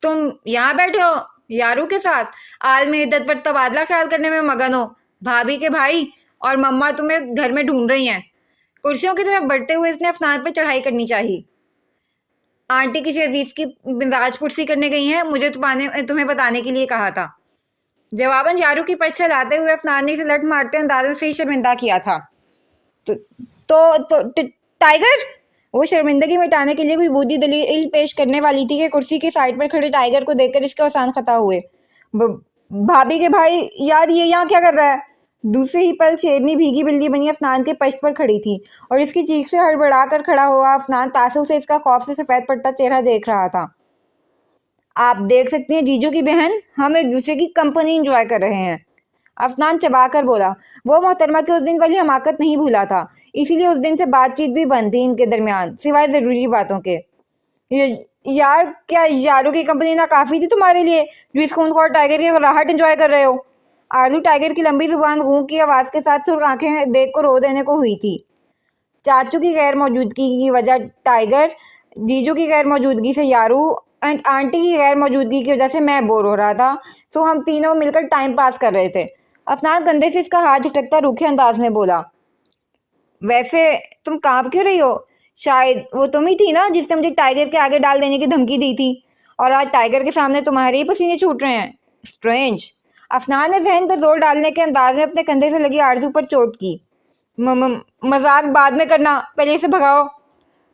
[SPEAKER 1] तुम यहाँ बैठे हो यारू के साथ, आलम हिद्दत पर तबादला ख्याल करने में मगन हो। भाभी के भाई और मम्मा तुम्हें घर में ढूंढ रही हैं। کرسیوں کی طرف بڑھتے ہوئے اس نے افنان پر چڑھائی کرنی چاہی. آنٹی کسی عزیز کی مزاج پرسی کرنے گئی ہیں, مجھے تمہیں بتانے کے لیے کہا تھا. جواباً یارو کی پچھ چلاتے ہوئے افنان نے اسے لٹ مارتے اندازوں سے ہی شرمندہ کیا تھا. تو ٹائیگر, وہ شرمندگی مٹانے کے لیے کوئی بودھی دلیل پیش کرنے والی تھی کہ کرسی کے سائڈ پر کھڑے ٹائیگر کو دیکھ کر اس کے اوسان خطا ہوئے. بھابھی کے بھائی, یار یہ یہاں کیا کر رہا ہے؟ دوسری ہی پل شیرنی بھیگی بلی بنی افنان کے پشت پر کھڑی تھی اور اس کی چیخ سے ہڑبڑا کر کھڑا ہوا افنان تعصب سے اس کا خوف سے سفید پڑتا چہرہ دیکھ رہا تھا. آپ دیکھ سکتے ہیں جیجو کی بہن, ہم ایک دوسرے کی کمپنی انجوائے کر رہے ہیں. افنان چبا کر بولا. وہ محترمہ کی اس دن والی حماقت نہیں بھولا تھا, اسی لیے اس دن سے بات چیت بھی بند تھی ان کے درمیان سوائے ضروری باتوں کے. یار کیا یارو کی کمپنی نہ کافی تھی تمہارے لیے جو اس خونخوار ٹائیگر کی راحت انجوائے کر رہے ہو؟ آرزو ٹائیگر کی لمبی زبان غوں کی آواز کے ساتھ سرخ آنکھیں دیکھ کو رو دینے کو ہوئی تھی. چاچو کی غیر موجودگی کی وجہ ٹائیگر, جیجو کی غیر موجودگی سے یارو, اینڈ آنٹی کی غیر موجودگی کی وجہ سے میں بور ہو رہا تھا, سو ہم تینوں مل کر ٹائم پاس کر رہے تھے. افنان کندھے سے اس کا ہاتھ جھٹکتا روکھے انداز میں بولا. ویسے تم کانپ کیوں رہی ہو؟ شاید وہ تم ہی تھی نا جس نے مجھے ٹائیگر کے آگے ڈال دینے کی دھمکی دی تھی, اور آج ٹائیگر کے سامنے تمہارے ہی پسینے چھوٹ رہے ہیں. اسٹرینج. افنان نے ذہن پر زور ڈالنے کے انداز میں اپنے کندھے سے لگی آرزو پر چوٹ کی. مذاق بعد میں کرنا, پہلے اسے بھگاؤ.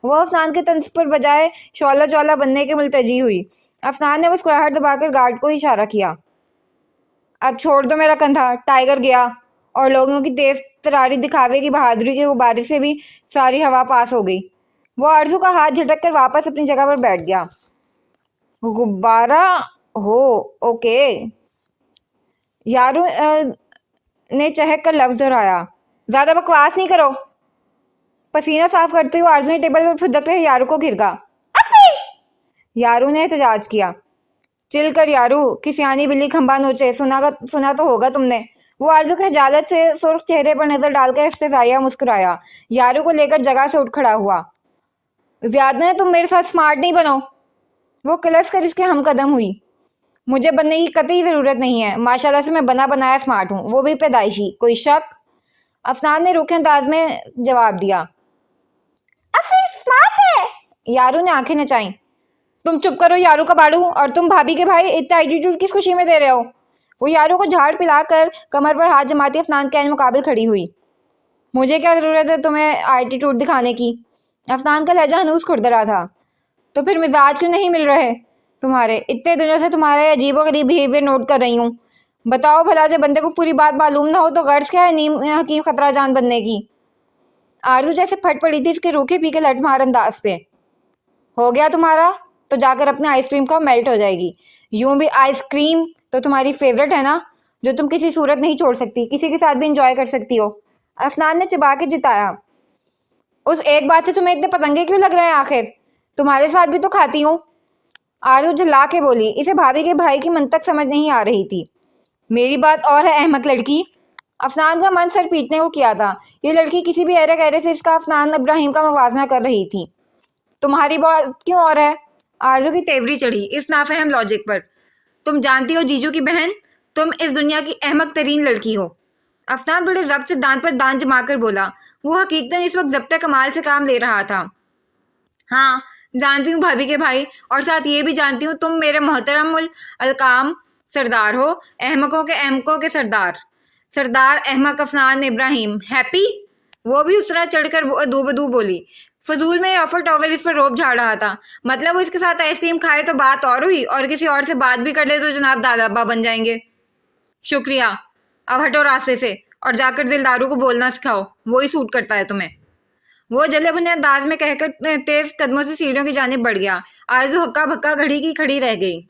[SPEAKER 1] وہ افنان کے طنز پر بجائے شعلہ جوالا بننے کے ملتجی ہوئی. افنان نے مسکراہٹ دبا کر گارڈ کو اشارہ کیا. اب چھوڑ دو میرا کندھا. ٹائیگر گیا اور لوگوں کی تیز تراری دکھاوے کی بہادری کے غبارے سے بھی ساری ہوا پاس ہو گئی. وہ آرزو کا ہاتھ جھٹک کر واپس اپنی جگہ پر بیٹھ گیا. غبارہ ہو, اوکے. یارو نے چہک کر لفظ دہرایا. زیادہ بکواس نہیں کرو. پسینہ صاف کرتے ہوئے آرزو نے ٹیبل پر پھدک رہے یارو کو گھرگا. افی! یارو نے احتجاج کیا. چل کر یارو, کسی آنی بلی کھمبا نوچے, سنا تو ہوگا تم نے. وہ آرزو کے خجالت سے سرخ چہرے پر نظر ڈال کر استحضائیہ مسکرایا. یارو کو لے کر جگہ سے اٹھ کھڑا ہوا. زیادہ ہے, تم میرے ساتھ سمارٹ نہیں بنو. وہ کلس کر اس کے ہم قدم ہوئی. مجھے بننے کی قطعی ضرورت نہیں ہے, ماشاءاللہ سے میں بنا بنایا سمارٹ ہوں, وہ بھی پیدائشی. کوئی شک؟ افنان نے روکھے انداز میں جواب دیا. افی سمارٹ ہے. یارو نے آنکھیں نچائیں. تم چپ کرو یارو کا باڑو, اور تم بھابھی کے بھائی اتنا ایٹیٹیوڈ کس خوشی میں دے رہے ہو؟ وہ یارو کو جھاڑ پلا کر کمر پر ہاتھ جماتی افنان کے عین مقابل کھڑی ہوئی. مجھے کیا ضرورت ہے تمہیں ایٹیٹیوڈ دکھانے کی؟ افنان کا لہجہ ہنوز کھردرا تھا. تو پھر مزاج کیوں نہیں مل رہے تمہارے؟ اتنے دنوں سے تمہارے عجیب و غریب بیہیویئر نوٹ کر رہی ہوں. بتاؤ بھلا, جب بندے کو پوری بات معلوم نہ ہو تو غرض کیا ہے نیم حکیم خطرہ جان بننے کی؟ آرزو جیسے پھٹ پڑی تھی اس کے روکھے پی کے لٹ مار انداز پہ. ہو گیا تمہارا؟ تو جا کر اپنے آئس کریم کا میلٹ ہو جائے گی. یوں بھی آئس کریم تو تمہاری فیوریٹ ہے نا, جو تم کسی صورت نہیں چھوڑ سکتی, کسی کے ساتھ بھی انجوائے کر سکتی ہو. افنان نے چبا کے جتایا. اس ایک بات سے تمہیں اتنے پتنگے کیوں لگ رہے ہیں آخر؟ تمہارے ساتھ بھی تو کھاتی ہوں. آرزو جلا کے بولی. اسے بھابھی کے بھائی کی منطق سمجھ نہیں آ رہی تھی. میری بات اور ہے احمق لڑکی. افنان کا من سر پیٹنے کو کیا تھا. یہ لڑکی کسی بھی ایرے گہرے سے اس کا افنان ابراہیم کا موازنہ کر رہی تھی. تمہاری بات کیوں اور ہے؟ آرزو کی تیوری چڑھی اس نافہم لاجک پر. تم جانتی ہو جیجو کی بہن, تم اس دنیا کی احمق ترین لڑکی ہو. افنان بڑے ضبط سے دانت پر دانت جما کر بولا. وہ حقیقتاً اس وقت ضبط کمال سے کام لے رہا تھا. ہاں جانتی ہوں بھابھی کے بھائی, اور ساتھ یہ بھی جانتی ہوں تم میرے محترم الکام سردار ہو, احمقوں کے احمقوں کے سردار. سردار احمق افنان ابراہیم. ہیپی؟ وہ بھی اس طرح چڑھ کر دو بدو بولی. فضول میں آفر ٹاول اس پر روب جھاڑ رہا تھا. مطلب وہ اس کے ساتھ آئس کریم کھائے تو بات اور ہوئی, اور کسی اور سے بات بھی کر لے تو جناب دادا ابا بن جائیں گے. شکریہ. اب ہٹو راستے سے اور جا کر دلدارو کو بولنا سکھاؤ, وہی سوٹ کرتا ہے تمہیں. وہ جلے بھنے انداز میں کہہ کر تیز قدموں سے سیڑھیوں کی جانب بڑھ گیا. آرزو ہکا بھکا گھڑی کی کھڑی رہ گئی.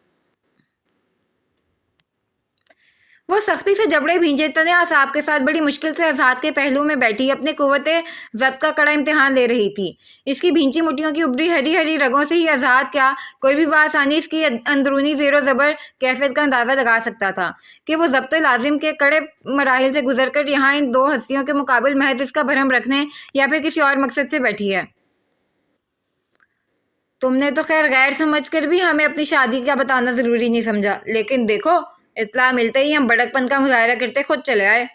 [SPEAKER 1] وہ سختی سے جبڑے بھینجے تنے اعصاب کے ساتھ بڑی مشکل سے آزاد کے پہلو میں بیٹھی اپنے قوت ضبط کا کڑا امتحان لے رہی تھی. اس کی بھینچی مٹیوں کی ابری ہری ہری رگوں سے ہی آزاد کیا کوئی بھی بآسانی اس کی اندرونی زیر و زبر کیفیت کا اندازہ لگا سکتا تھا کہ وہ ضبط لازم کے کڑے مراحل سے گزر کر یہاں ان دو ہستیوں کے مقابل محض اس کا بھرم رکھنے یا پھر کسی اور مقصد سے بیٹھی ہے. تم نے تو خیر غیر سمجھ کر بھی ہمیں اپنی شادی کا بتانا ضروری نہیں سمجھا, لیکن دیکھو اطلاع ملتے ہی ہم بڑک پن کا مظاہرہ کرتے خود چلے آئے.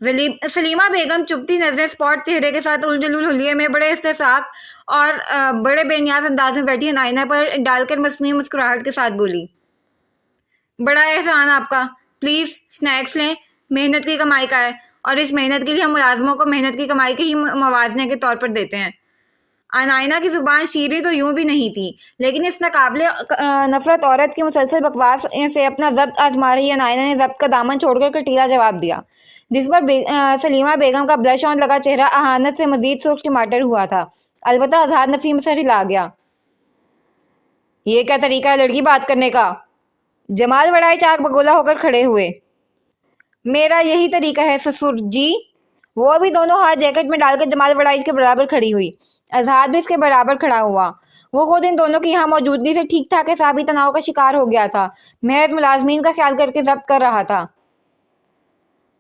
[SPEAKER 1] सलीमा बेगम चुपती नजरें स्पॉट चेहरे के साथ उलझुल हुलिये में बड़े इस्तेसाक और बड़े बेनियाज अंदाज में बैठी नाइना पर डालकर मसनूई मुस्कुराहट के साथ बोली, बड़ा एहसान आपका, प्लीज़ स्नैक्स लें, मेहनत की कमाई का है और इस मेहनत के लिए हम मुलाजमों को मेहनत की कमाई के ही मवाजने के तौर पर देते हैं। अनाइना की ज़ुबान शीरी तो यूं भी नहीं थी, लेकिन इस नाकाबिले नफरत औरत की मुसलसल बकवास से अपना जब्त आजमा रही अनाइना ने जब्त का दामन छोड़कर कटीला जवाब दिया, जिस पर सलीमा बेगम का ब्लश ऑन लगा चेहरा अहानत से मजीद सुर्ख टमाटर हुआ था। अलबत्ता आज़ाद नफीम से हिला गया। ये क्या तरीका है लड़की बात करने का? जमाल वड़ाई चाक बगोला होकर खड़े हुए। मेरा यही तरीका है ससुर जी। वो भी दोनों हाथ जैकेट में डालकर जमाल वड़ाई के बराबर खड़ी हुई। आज़ाद भी इसके बराबर खड़ा हुआ। वो खुद इन दोनों की यहाँ मौजूदगी से ठीक ठाक हिसाबी तनाव का शिकार हो गया था। महज मुलाजमीन का ख्याल करके जब्त कर रहा था।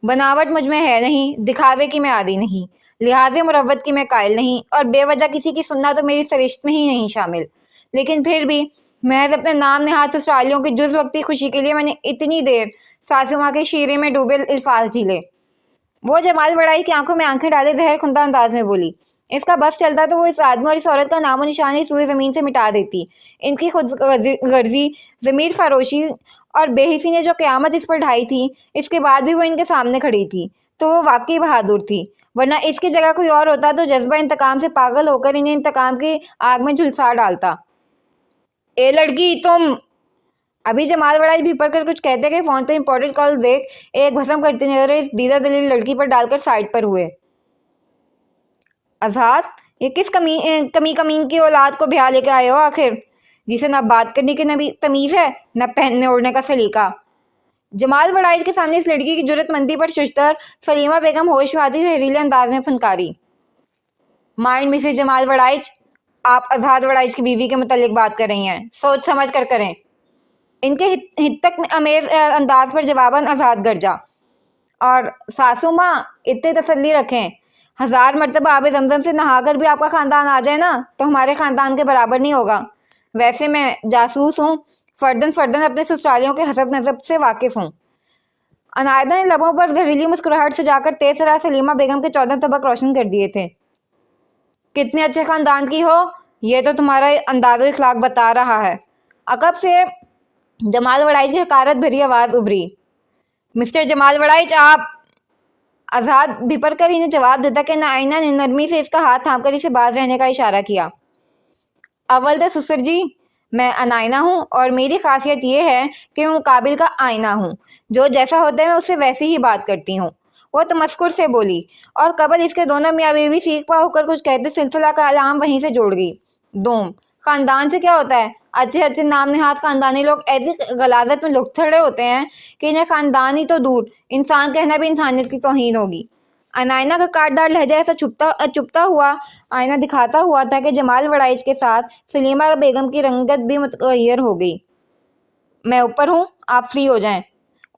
[SPEAKER 1] बनावट मुझ में है नहीं, दिखावे की मैं आदी नहीं, लिहाजे मुरव्वत की मैं कायल नहीं, और बेवजह किसी की सुनना तो मेरी सरिश्त में ही नहीं शामिल। लेकिन फिर भी महज अपने नाम नहाद ससुरालियों की जुज़ वक्ती खुशी के लिए मैंने इतनी देर सासू माँ के शीरे में डूबे अल्फाज झीले। वो जमाल वड़ाई की आंखों में आंखें डाले जहर खुंदा अंदाज में बोली, इसका बस चलता तो वो इस आदमी और इस औरत का नामो निशान इस रूए ज़मीन से मिटा देती। इनकी खुद गर्जी, ज़मीर फरोशी और बेहिसी ने जो क़यामत इस पर ढाई थी, इसके बाद भी वो इनके सामने खड़ी थी, तो वो वाकई बहादुर थी। वरना इसकी जगह कोई और होता तो जज्बा इंतकाम से पागल होकर इन्हें इंतकाम की आग में झुलसा डालता। ए लड़की तुम! अभी जमाल वड़ाई भीपर कर कुछ कहते गए फ़ोन पर इंपॉर्टेंट कॉल देख एक भस्म करती नजर इस दीदा दलील लड़की पर डालकर साइड पर हुए। आज़ाद, ये किस कमीन की औलाद को ब्याह लेके आए हो आखिर, जिसे ना बात करने की न तमीज़ है न पहनने ओढ़ने का सलीका। जमाल वड़ाई के सामने इस लड़की की जुर्रतमंदी पर शुश्तर सलीमा बेगम होश में आती जहरीले अंदाज में फनकारी, माइंड मिसेज जमाल वड़ाइच, आप आज़ाद वड़ाइच की बीवी के मुतालिक बात कर रही हैं, सोच समझ कर करें। इनके हित्तक अमेज अंदाज पर जवाबन आज़ाद गरजा, और सासू माँ इतनी तसल्ली रखें, 1000 मरतबा आब जमजम से नहाकर भी आपका ख़ानदान आ जाए ना तो हमारे ख़ानदान के बराबर नहीं होगा। वैसे मैं जासूस हूँ, फ़र्दन फ़र्दन अपने ससुरालियों के हसब नसब से वाकिफ़ हूँ। अनायदा ने लबों पर जहरीली मुस्कुराहट से जाकर तेज सरा सलीमा बेगम के 14 तबक रोशन कर दिए थे। कितने अच्छे ख़ानदान की हो, ये तो तुम्हारा अंदाज़ो इखलाक बता रहा है। अकब से जमाल वड़ाइच की हकारत भरी आवाज़ उभरी, मिस्टर जमाल वड़ाइच आप। आज़ाद भिपर कर इन्हें जवाब देता कि नाइना ने नरमी से इसका हाथ थामकर इसे बाज रहने का इशारा किया। अव्वल तो ससुर जी, मैं अनाइना हूँ और मेरी खासियत ये है कि मैं मुकाबिल का आईना हूँ, जो जैसा होता है मैं उससे वैसी ही बात करती हूँ। वो तमस्कुर से बोली और कबल इसके दोनों मियाँ बीवी सीख पा होकर कुछ कहते सिलसिला का अलाम वहीं से जोड़ गई। दोम, ख़ानदान से क्या होता है? अच्छे अच्छे नाम नहाद ख़ानदानी लोग ऐसी गलाजत में लुकथड़े होते हैं कि इन्हें ख़ानदान ही तो दूर इंसान कहना भी इंसानियत की तौहीन होगी। अनाइना का काटदार लहजा ऐसा चुपता हुआ आईना दिखाता हुआ था कि जमाल वड़ाइच के साथ सलीमा बेगम की रंगत भी मुतगय्यर हो गई। मैं ऊपर हूँ, आप फ्री हो जाएं।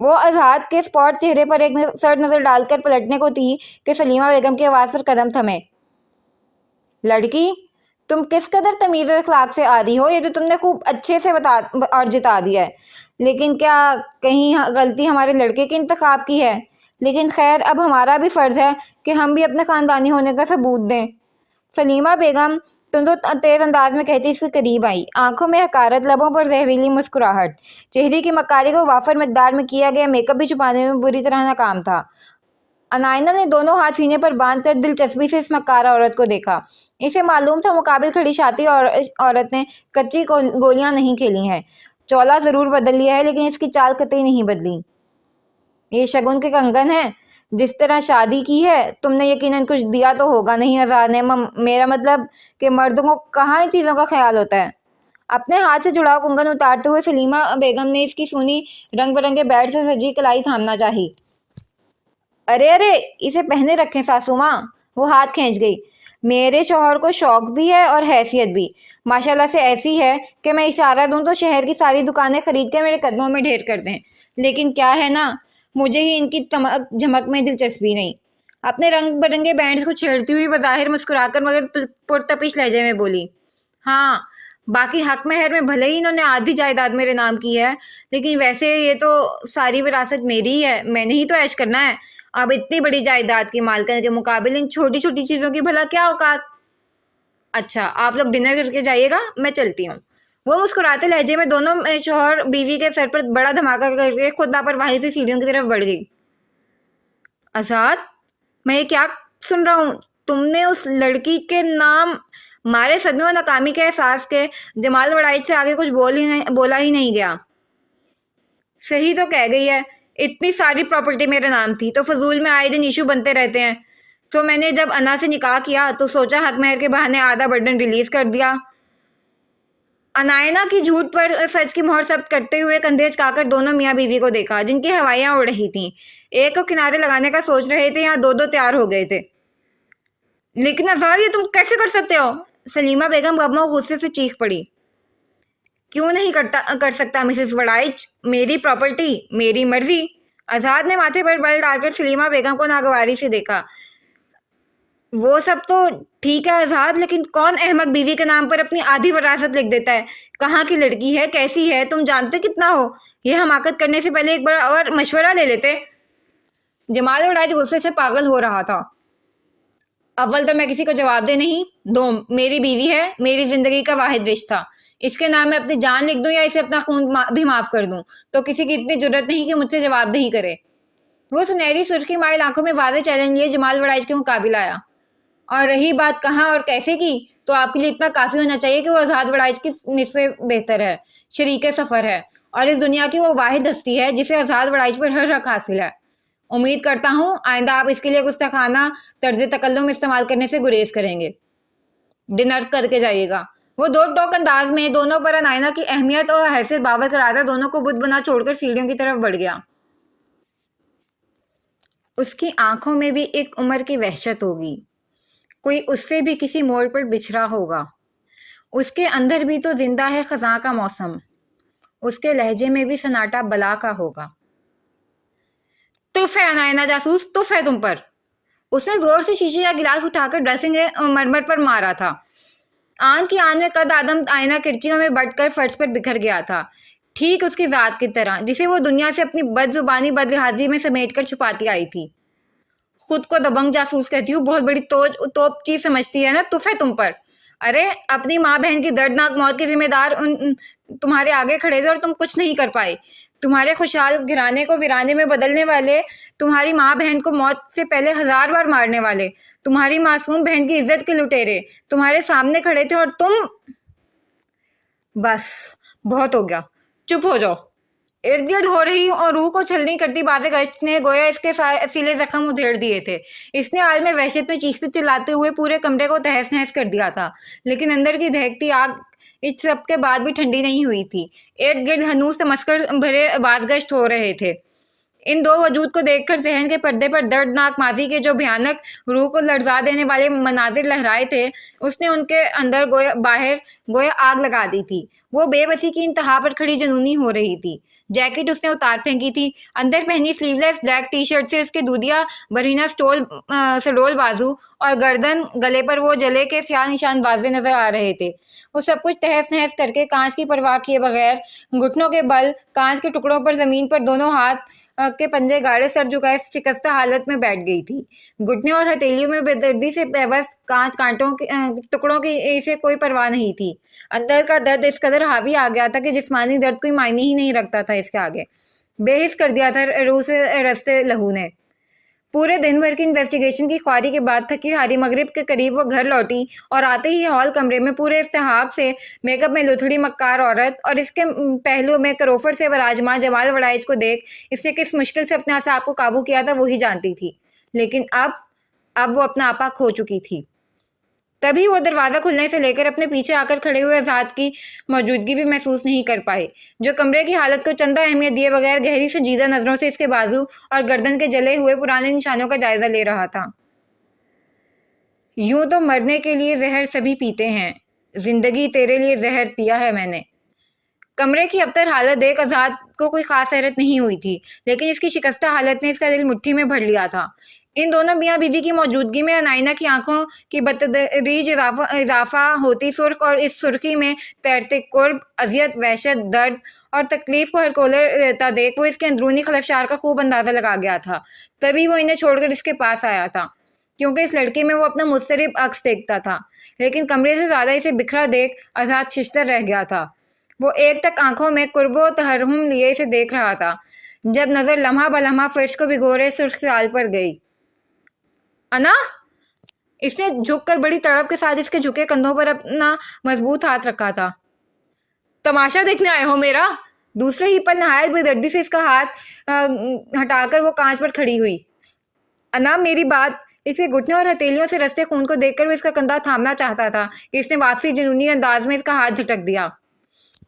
[SPEAKER 1] वो आज़ाद के स्पॉट चेहरे पर एक सर नज़र डालकर पलटने को थी कि सलीमा बेगम की आवाज़ पर कदम थमे। लड़की, तुम किस कदर तमीज़ और अखलाक से आ रही हो ये तो तुमने खूब अच्छे से बता और जिता दिया है, लेकिन क्या कहीं गलती हमारे लड़के के इंतखाब की है? लेकिन खैर, अब हमारा भी फ़र्ज़ है कि हम भी अपने ख़ानदानी होने का सबूत दें। सलीमा बेगम तुम तो तेज़ अंदाज में कहती इसके करीब आई, आंखों में हकारत, लबों पर जहरीली मुस्कुराहट। चेहरे की मक्कारी को वाफर मकदार में किया गया मेकअप भी छुपाने में बुरी तरह नाकाम था। अनाइना ने दोनों हाथ सीने पर बांध कर दिलचस्पी से इस मक्कार औरत को देखा। इसे मालूम था मुकाबिल खड़ी शाती औरत ने कच्ची गोलियां नहीं खेली हैं। चौला ज़रूर बदल लिया है, लेकिन इसकी चाल कतई नहीं बदली। ये शगुन के कंगन है, जिस तरह शादी की है तुमने यकीनन कुछ दिया तो होगा नहीं आज़ाद ने। मेरा मतलब कि मर्दों को कहाँ इन चीज़ों का ख्याल होता है। अपने हाथ से जुड़ा कंगन उतारते हुए सलीमा बेगम ने इसकी सूनी रंग बिरंगे बेड से सजी कलाई थामना चाही। अरे अरे, इसे पहने रखें सासू माँ। वो हाथ खींच गई। मेरे शौहर को शौक भी है और हैसियत भी माशाल्लाह से ऐसी है कि मैं इशारा दूं तो शहर की सारी दुकानें खरीद कर मेरे कदमों में ढेर कर दें। लेकिन क्या है ना, मुझे ही इनकी चमक झमक में दिलचस्पी नहीं। अपने रंग बिरंगे बैंड्स को छेड़ती हुई बज़ाहिर मुस्कुराकर मगर पुरतपिश लहजे में बोली, हाँ, बाकी हक महर में भले ही इन्होंने आधी जायदाद मेरे नाम की है, लेकिन वैसे ये तो सारी विरासत मेरी ही है, मैंने ही तो ऐश करना है। اب اتنی بڑی جائیداد کی مالکن کے مقابل ان چھوٹی چھوٹی چیزوں کی بھلا کیا اوقات؟ اچھا آپ لوگ ڈنر کر کے جائیے گا، میں چلتی ہوں۔ وہ مسکراتے لہجے میں دونوں شوہر بیوی کے سر پر بڑا دھماکہ کر کے خود لاپرواہی سے سیڑھیوں کی طرف بڑھ گئی۔ آزاد، میں یہ کیا سن رہا ہوں؟ تم نے اس لڑکی کے نام مارے صدمے اور ناکامی کے احساس کے جمال وڑائچ سے آگے کچھ بولا ہی نہیں گیا۔ صحیح تو کہہ گئی ہے، اتنی ساری پراپرٹی میرے نام تھی تو فضول میں آئے دن ایشو بنتے رہتے ہیں۔ تو میں نے جب انا سے نکاح کیا تو سوچا حق مہر کے بہانے آدھا برڈن ریلیز کر دیا۔ انائنا کی جھوٹ پر سچ کی مہر ثبت کرتے ہوئے کندھے اچکا کر دونوں میاں بیوی کو دیکھا جن کی ہوائیاں اڑ رہی تھیں۔ ایک کو کنارے لگانے کا سوچ رہے تھے، یہاں دو دو تیار ہو گئے تھے۔ لیکن آزاد، یہ تم کیسے کر سکتے ہو؟ سلیمہ بیگم غم و غصے سے چیخ پڑی۔ کیوں نہیں کر سکتا مسز وڑائچ؟ میری پراپرٹی، میری مرضی۔ آزاد نے ماتھے پر بل ڈال کر سلیمہ بیگم کو ناگواری سے دیکھا۔ وہ سب تو ٹھیک ہے آزاد، لیکن کون احمق بیوی کے نام پر اپنی آدھی وراثت لکھ دیتا ہے؟ کہاں کی لڑکی ہے، کیسی ہے، تم جانتے کتنا ہو؟ یہ حماقت کرنے سے پہلے ایک بار اور مشورہ لے لیتے۔ جمال وڑائچ غصے سے پاگل ہو رہا تھا۔ اول تو میں کسی کو جواب دہ نہیں، دوم میری بیوی ہے، میری زندگی کا واحد رشتہ، اس کے نام میں اپنی جان لکھ دوں یا اسے اپنا خون بھی معاف کر دوں تو کسی کی اتنی جرت نہیں کہ مجھ سے جواب دہی کرے۔ وہ سنہری سرخی مائل آنکھوں میں واضح چیلنج لیے جمال وڑائچ کے مقابل آیا۔ اور رہی بات کہاں اور کیسے کی، تو آپ کے لیے اتنا کافی ہونا چاہیے کہ وہ آزاد وڑائچ کی نصف بہتر ہے، شریک سفر ہے، اور اس دنیا کی وہ واحد ہستی ہے جسے آزاد وڑائچ پر ہر حق حاصل ہے۔ امید کرتا ہوں آئندہ آپ اس کے لیے گستاخانہ طرز تکلم استعمال کرنے سے گریز کریں گے۔ ڈنر کر کے جائیے گا۔ وہ دو ٹوک انداز میں دونوں پر انائنا کی اہمیت اور حیثیت باور کراتا دونوں کو بت بنا چھوڑ کر سیڑھیوں کی طرف بڑھ گیا۔ اس کی آنکھوں میں بھی ایک عمر کی وحشت ہوگی، کوئی اس سے بھی کسی موڑ پر بچھڑا ہوگا۔ اس کے اندر بھی تو زندہ ہے خزاں کا موسم، اس کے لہجے میں بھی سناٹا بلا کا ہوگا۔ تف ہے انائنا جاسوس، تف ہے تم پر۔ اس نے زور سے شیشے یا گلاس اٹھا کر ڈریسنگ مرمر پر مارا تھا۔ آن کی آن میں قد آدم آئینہ کرچیوں میں بٹ کر فرش پر بکھر گیا تھا، ٹھیک اس کی ذات کی طرح جسے وہ دنیا سے اپنی بد زبانی بد لحاظی میں سمیٹ کر چھپاتی آئی تھی۔ خود کو دبنگ جاسوس کہتی ہوں، بہت بڑی توپ چیز سمجھتی ہے نا، تف ہے تم پر۔ ارے اپنی ماں بہن کی دردناک موت کے ذمہ دار تمہارے آگے کھڑے تھے اور تم کچھ نہیں کر پائے۔ تمہارے خوشحال گھرانے کو ویرانے میں بدلنے والے، تمہاری ماں بہن کو موت سے پہلے 1000 بار مارنے والے، تمہاری معصوم بہن کی عزت کے لٹیرے تمہارے سامنے کھڑے تھے اور تم… بس بہت ہو گیا، چپ ہو جاؤ۔ ارد گرد ہو رہی اور روح کو چھلنی کرتی باتیں گشت نے گویا اس کے سیلے زخم ادھیڑ دیے تھے۔ اس نے عالم وحشت میں چیختے چلاتے ہوئے پورے کمرے کو تہس نہس کر دیا تھا، لیکن اندر کی دہکتی آگ اس سب کے بعد بھی ٹھنڈی نہیں ہوئی تھی۔ ارد گرد ہنوز تمسکر بھرے بازگشت ہو رہے تھے۔ ان دو وجود کو دیکھ کر ذہن کے پردے پر دردناک ماضی کے جو بھیانک روح کو لرزا دینے والے مناظر لہرائے تھے، اس نے ان کے اندر گویا آگ لگا دی تھی۔ وہ بے بسی کی انتہا پر کھڑی جنونی ہو رہی تھی۔ جیکٹ اس نے اتار پھینکی تھی، اندر پہنی سلیو لیس بلیک ٹی شرٹ سے اس کے دودھیا برینا سڈول بازو اور گردن گلے پر وہ جلے کے سیاہ نشان واضح نظر آ رہے تھے۔ وہ سب کچھ تہس نہس کر کے کانچ کی پرواہ کیے بغیر گھٹنوں کے بل کانچ کے ٹکڑوں پر زمین پر دونوں ہاتھ کے پنجے گاڑے سر جھکائے شکستہ حالت میں بیٹھ گئی تھی۔ گھٹنے اور ہتھیلیوں میں بے دردی سے پیوست کانچ کانٹوں ٹکڑوں کی اسے کوئی پرواہ نہیں تھی۔ اندر کا درد اس قدر حاوی آ گیا تھا کہ جسمانی درد کوئی معنی ہی نہیں رکھتا تھا اس کے آگے۔ بے حس کر دیا تھا روح سے رستے لہو نے۔ پورے دن بھر کی انویسٹیگیشن کی خواری کے بعد تھکی ہاری مغرب کے قریب وہ گھر لوٹی اور آتے ہی ہال کمرے میں پورے استحقاق سے میک اپ میں لتھڑی مکار عورت اور اس کے پہلو میں کروفر سے وراجمان جمال وڑائچ کو دیکھ اس نے کس مشکل سے اپنے اعصاب کو قابو کیا تھا وہی جانتی تھی، لیکن اب وہ اپنا آپا کھو چکی تھی۔ تبھی وہ دروازہ کھلنے سے لے کر اپنے پیچھے آ کر کھڑے ہوئے آزاد کی موجودگی بھی محسوس نہیں کر پائے، جو کمرے کی حالت کو چندہ اہمیت دیے بغیر گہری سنجیدہ نظروں سے اس کے بازو اور گردن کے جلے ہوئے پرانے نشانوں کا جائزہ لے رہا تھا۔ یوں تو مرنے کے لیے زہر سبھی پیتے ہیں، زندگی تیرے لیے زہر پیا ہے میں نے۔ कमरे की अबतर हालत देख आज़ाद को कोई खास हैरत नहीं हुई थी, लेकिन इसकी शिकस्ता हालत ने इसका दिल मुट्ठी में भर लिया था। इन दोनों मियाँ बीवी की मौजूदगी में नाइना की आंखों की बतदरीज इजाफा होती सुर्ख और इस सुर्खी में तैरते कुर्ब, अजियत, वहशत, दर्द और तकलीफ को हरकोले रहता देख वो इसके अंदरूनी खलफशार का खूब अंदाज़ा लगा गया था। तभी वो इन्हें छोड़कर इसके पास आया था, क्योंकि इस लड़की में वो अपना मुस्तरिब अक्स देखता था। लेकिन कमरे से ज़्यादा इसे बिखरा देख आज़ाद शिश्तर रह गया था। वो एक टक आंखों में कुर्बो तहर्रुम लिए इसे देख रहा था, जब नज़र लम्हा बलम्हा फर्श को भिगोरे सुर्ख साल पर गई। अना, इसने झुककर बड़ी तड़प के साथ इसके झुके कंधों पर अपना मजबूत हाथ रखा था। तमाशा देखने आए हो मेरा? दूसरे ही पल नहायत बेदर्दी से इसका हाथ हटाकर वो कांच पर खड़ी हुई। अना, मेरी बात। इसके घुटने और हथेलियों से रस्ते खून को देखकर वो इसका कंधा थामना चाहता था कि इसने वापसी जुनूनी अंदाज में इसका हाथ झटक दिया।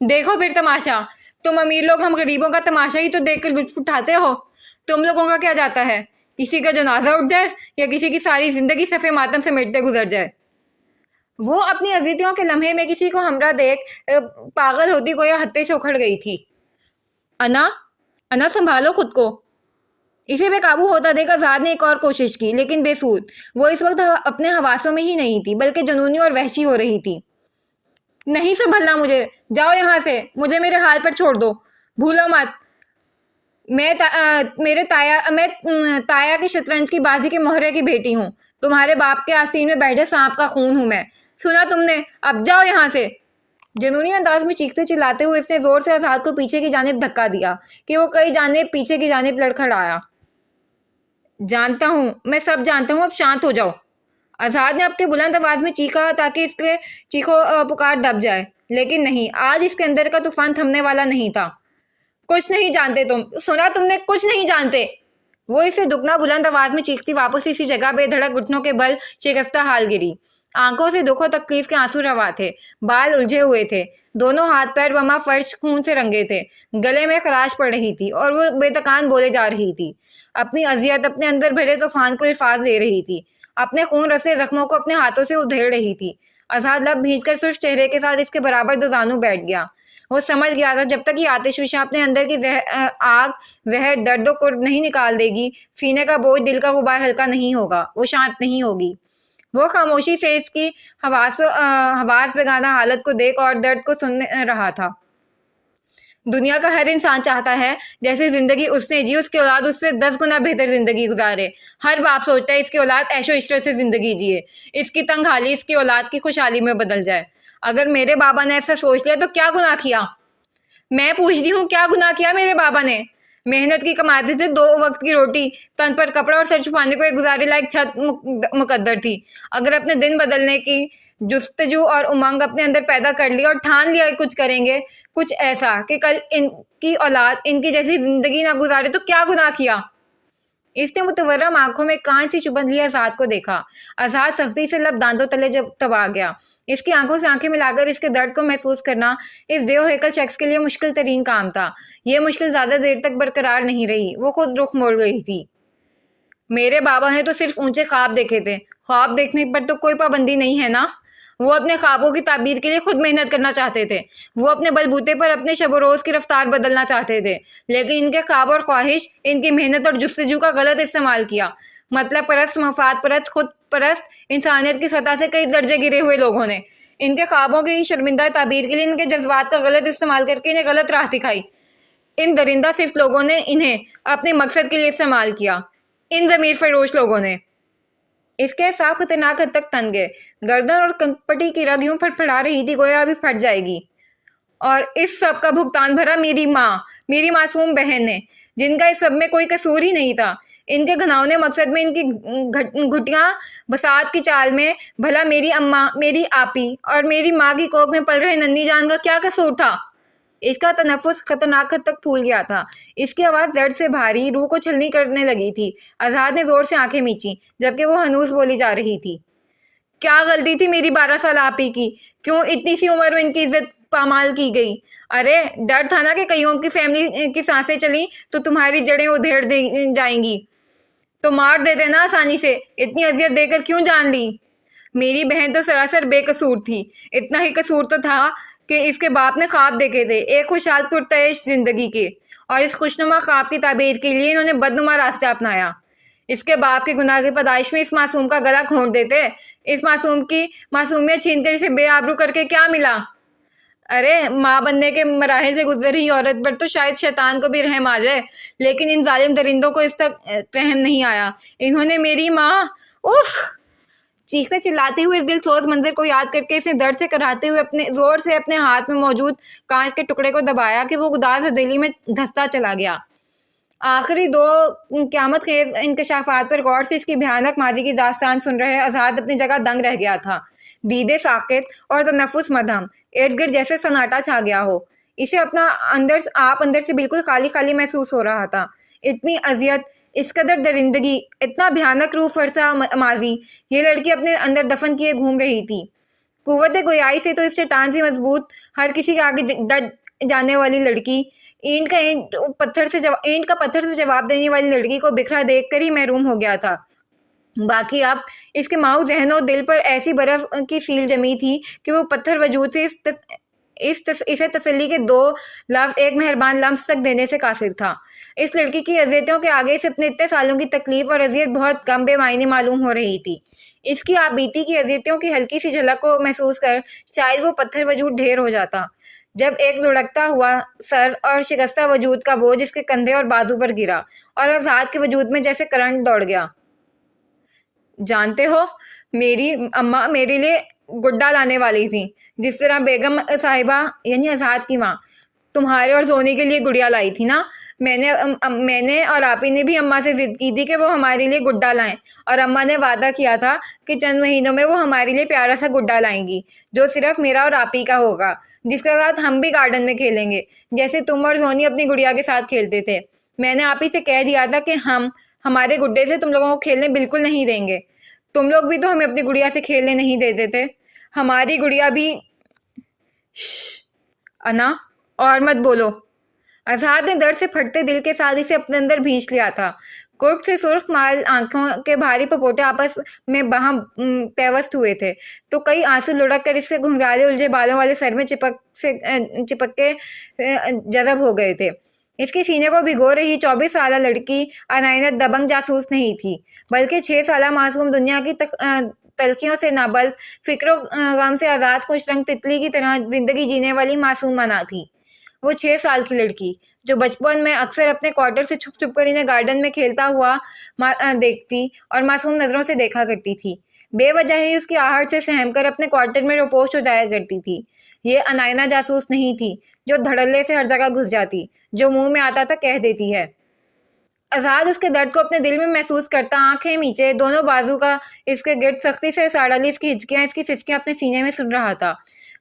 [SPEAKER 1] देखो फिर तमाशा। तुम अमीर लोग हम गरीबों का तमाशा ही तो देखकर लुत्फ उठाते हो। तुम लोगों का क्या जाता है? किसी का जनाजा उठ जाए या किसी की सारी जिंदगी सफ़े मातम से मिटते गुजर जाए। वो अपनी अजीतियों के लम्हे में किसी को हमरा देख पागल होती गोया हत्थे से उखड़ गई थी। अना, अना संभालो खुद को। इसे बेकाबू होता देख आज़ाद ने एक और कोशिश की, लेकिन बेसूद। वो इस वक्त अपने हवासों में ही नहीं थी, बल्कि जुनूनी और वहशी हो रही थी। नहीं संभलना मुझे, जाओ यहाँ से, मुझे मेरे हाल पर छोड़ दो, भूलो मत। मैं ताया की शतरंज की बाजी के मोहरे की बेटी हूँ। तुम्हारे बाप के आसीन में बैठे सांप का खून हूँ मैं। सुना तुमने? अब जाओ यहाँ से। जुनूनी अंदाज में चीखते चिल्लाते हुए इसने जोर से आज़ाद को पीछे की जानिब धक्का दिया कि वो कई जानिब पीछे की जानिब लड़खड़ाया। जानता हूँ, मैं सब जानता हूँ, अब शांत हो जाओ। आज़ाद ने अपने बुलंद आवाज में चीखा ताकि इसके चीखो पुकार दब जाए, लेकिन नहीं, आज इसके अंदर का तूफान थमने वाला नहीं था। कुछ नहीं जानते तुम, सुना तुमने? कुछ नहीं जानते। वो इसे दुगना बुलंद आवाज में चीखती वापस इसी जगह बेधड़क घुटनों के बल शिकस्ता हाल गिरी। आंखों से दुख और तकलीफ के आंसू रवा थे, बाल उलझे हुए थे, दोनों हाथ पैर वमा फर्श खून से रंगे थे, गले में खराश पड़ रही थी और वो बेतकान बोले जा रही थी। अपनी अजियत, अपने अंदर भरे तूफान को हिफाज दे रही थी, अपने खून रसे जख्मों को अपने हाथों से उधेड़ रही थी। आज़ाद लब भींचकर सिर्फ चेहरे के साथ इसके बराबर दो जानू बैठ गया। वो समझ गया था जब तक ये आतिशविशा अपने अंदर की आग, जहर, दर्दों को नहीं निकाल देगी, सीने का बोझ, दिल का गुबार हल्का नहीं होगा, वो शांत नहीं होगी। वो खामोशी से इसकी हवास बेगाना हालत को देख और दर्द को सुन रहा था। दुनिया का हर इंसान चाहता है जैसे जिंदगी उसने जी उसकी औलाद उससे 10 गुना बेहतर जिंदगी गुजारे। हर बाप सोचता है इसकी औलाद ऐशो इशरत से जिंदगी जिए, इसकी तंगहाली इसकी औलाद की खुशहाली में बदल जाए। अगर मेरे बाबा ने ऐसा सोच लिया तो क्या गुनाह किया? मैं पूछती हूँ, क्या गुनाह किया मेरे बाबा ने? मेहनत की कमाते थे, 2 वक्त की रोटी, तन पर कपड़ा और सर छुपाने को एक गुजारे लायक छत मुकद्दर थी। अगर अपने दिन बदलने की जुस्तजू और उमंग अपने अंदर पैदा कर लिया और ठान लिया कुछ करेंगे, कुछ ऐसा कि कल इनकी औलाद इनकी जैसी जिंदगी ना गुजारे, तो क्या गुनाह किया? इसने मुतवर्रम आंखों में कांच सी चुभन लिए आज़ाद को देखा। आज़ाद सख्ती से लब दांतों तले जब तबा गया। इसकी आंखों से आंखें मिलाकर इसके दर्द को महसूस करना इस देव हैकल शख्स के लिए मुश्किल तरीन काम था। यह मुश्किल ज्यादा देर तक बरकरार नहीं रही, वो खुद रुख मोड़ रही थी। मेरे बाबा ने तो सिर्फ ऊंचे ख्वाब देखे थे। ख्वाब देखने पर तो कोई पाबंदी नहीं है ना। वो अपने ख्वाबों की ताबीर के लिए खुद मेहनत करना चाहते थे। वो अपने बलबूते पर अपने शब रोज़ की रफ्तार बदलना चाहते थे, लेकिन इनके ख्वाब और ख्वाहिश, इनकी मेहनत और जुस्तजू का गलत इस्तेमाल किया। मतलब परस्त, मफाद परस्त, खुद परस्त, इंसानियत की सतह से कई दर्जे गिरे हुए लोगों ने इनके ख्वाबों की शर्मिंदा ताबीर के लिए इनके जज्बात का गलत इस्तेमाल करके इन्हें गलत राह दिखाई। इन दरिंदा सिर्फ लोगों ने इन्हें अपने मकसद के लिए इस्तेमाल किया, इन ज़मीर फरोश लोगों ने। इसके साफ खतरनाक हद तक तन गए। गर्दन और कनपटी की रग यूं फड़फड़ा रही थी गोया अभी फट जाएगी। और इस सब का भुगतान भरा मेरी माँ, मेरी मासूम बहन ने, जिनका इस सब में कोई कसूर ही नहीं था। इनके घनावने मकसद में, इनकी घुटियां बसात की चाल में भला मेरी अम्मा, मेरी आपी और मेरी माँ की कोख में पल रहे नन्ही जान का क्या कसूर था? इसका तनफ्फुस खतरनाक हद तक फूल गया था। इसकी आवाज़ दर्द से भारी, रूह को छलनी करने लगी थी। आज़ाद ने जोर से आंखें मींची, जबकि वो हनूस बोली जा रही थी। क्या गलती थी मेरी 12 साल आपी की? क्यों इतनी सी उम्र में इनकी इज्जत पामाल की गई? अरे डर था ना कि कईयों की फैमिली की सांसें चली तो तुम्हारी जड़ें उधेड़ जाएंगी, तो मार देते ना आसानी से। इतनी अजियत देकर क्यों जान ली? मेरी बहन तो सरासर बेकसूर थी। इतना ही कसूर तो था کہ اس کے باپ نے خواب دیکھے تھے ایک خوشحال پرتعیش زندگی کے، اور اس خوشنما خواب کی تعبیر کے لیے انہوں نے بدنما راستہ اپنایا۔ اس کے باپ کے گناہ کی پیدائش میں اس معصوم کا گلا گھونٹ دیتے، اس معصوم کی معصومیت چھین کر اسے بے آبرو کر کے کیا ملا؟ ارے ماں بننے کے مراحل سے گزر رہی عورت پر تو شاید شیطان کو بھی رحم آ جائے، لیکن ان ظالم درندوں کو اس تک رحم نہیں آیا۔ انہوں نے میری ماں، اف! چیختے چلاتے ہوئے اس دل سوز منظر کو یاد کر کے اسے درد سے کراہتے ہوئے اپنے زور سے اپنے ہاتھ میں موجود کانچ کے ٹکڑے کو دبایا کہ وہ اداس دلی میں دھستا چلا گیا۔ آخری دو قیامت خیز انکشافات پر غور سے اس کی بھیانک ماضی کی داستان سن رہے آزاد اپنی جگہ دنگ رہ گیا تھا، دیدے ساکت اور تنفس مدھم، ارد گرد جیسے سناٹا چھا گیا ہو۔ اسے اپنا اندر سے بالکل خالی خالی محسوس ہو رہا تھا۔ اتنی اذیت، اس قدر درندگی، اتنا بھیانک روح فرسا ماضی، یہ لڑکی اپنے اندر دفن کیے گھوم رہی تھی۔ قوت گویائی سے تو اس چٹان سی مضبوط، ہر کسی کے آگے دج جانے والی لڑکی، اینٹ کا پتھر سے جواب دینے والی لڑکی کو بکھرا دیکھ کر ہی محروم ہو گیا تھا۔ باقی اب اس کے ماؤ ذہن و دل پر ایسی برف کی سیل جمی تھی کہ وہ پتھر وجود سے اسے تسلی کے دو لفظ ایک مہربان لمس تک دینے سے قاصر تھا۔ اس لڑکی کی اذیتوں کے آگے سے اپنے اتنے سالوں کی تکلیف اور اذیت بہت کم بے معنی معلوم ہو رہی تھی۔ اس کی آپ بیتی کی اذیتوں کی ہلکی سی جھلک کو محسوس کر شاید وہ پتھر وجود ڈھیر ہو جاتا، جب ایک لڑکتا ہوا سر اور شکستہ وجود کا بوجھ اس کے کندھے اور بازو پر گرا اور آزاد کے وجود میں جیسے کرنٹ دوڑ گیا۔ جانتے ہو، میری اماں میرے لیے گڈا لانے والی تھی، جس طرح بیگم صاحبہ یعنی آزاد کی ماں تمہارے اور زونی کے لیے گڑیا لائی تھی نا۔ میں نے اور آپی نے بھی اماں سے ضد کی تھی کہ وہ ہمارے لیے گڈا لائیں، اور اماں نے وعدہ کیا تھا کہ چند مہینوں میں وہ ہمارے لیے پیارا سا گڈا لائیں گی جو صرف میرا اور آپی کا ہوگا، جس کے ساتھ ہم بھی گارڈن میں کھیلیں گے جیسے تم اور زونی اپنی گڑیا کے ساتھ کھیلتے تھے۔ میں نے آپی سے کہہ دیا تھا کہ ہمارے گڈے سے تم لوگوں کو کھیلنے بالکل نہیں دیں گے۔ تم لوگ بھی تو ہمیں اپنی گڑیا سے کھیلنے نہیں دیتے تھے۔ ہماری گڑیا بھی انا، اور مت بولو۔ آزاد نے درد سے پھٹتے دل کے ساتھ اسے اپنے اندر بھینچ لیا تھا۔ قرب سے سرخ مال آنکھوں کے بھاری پپوٹے آپس میں باہم پیوست ہوئے تھے تو کئی آنسو لڑک کر اس کے گھنگرالے الجھے بالوں والے سر میں چپک کے جذب ہو گئے تھے۔ اس کے سینے کو بھگو رہی 24 سالہ لڑکی عنایت دبنگ جاسوس نہیں تھی، بلکہ 6 سالہ معصوم دنیا کی تلخیوں سے نابلد، فکر و غم سے آزاد، خوش رنگ تتلی کی طرح زندگی جینے والی معصوم منا تھی۔ وہ 6 سال کی لڑکی جو بچپن میں اکثر اپنے کوارٹر سے چھپ چھپ کر انہیں گارڈن میں کھیلتا ہوا دیکھتی اور معصوم نظروں سے دیکھا کرتی تھی، بے وجہ ہی اس کی آہٹ سے سہم کر اپنے کوارٹر میں روپوش ہو جایا کرتی تھی۔ یہ عناینا جاسوس نہیں تھی جو دھڑلے سے ہر جگہ گھس جاتی، جو منہ میں آتا تھا کہہ دیتی ہے۔ آزاد اس کے درد کو اپنے دل میں محسوس کرتا آنکھیں میچے دونوں بازو کا اس کے گرد سختی سے ساڑا لی اس کی ہچکیاں اس کی سسکیاں اپنے سینے میں سن رہا تھا۔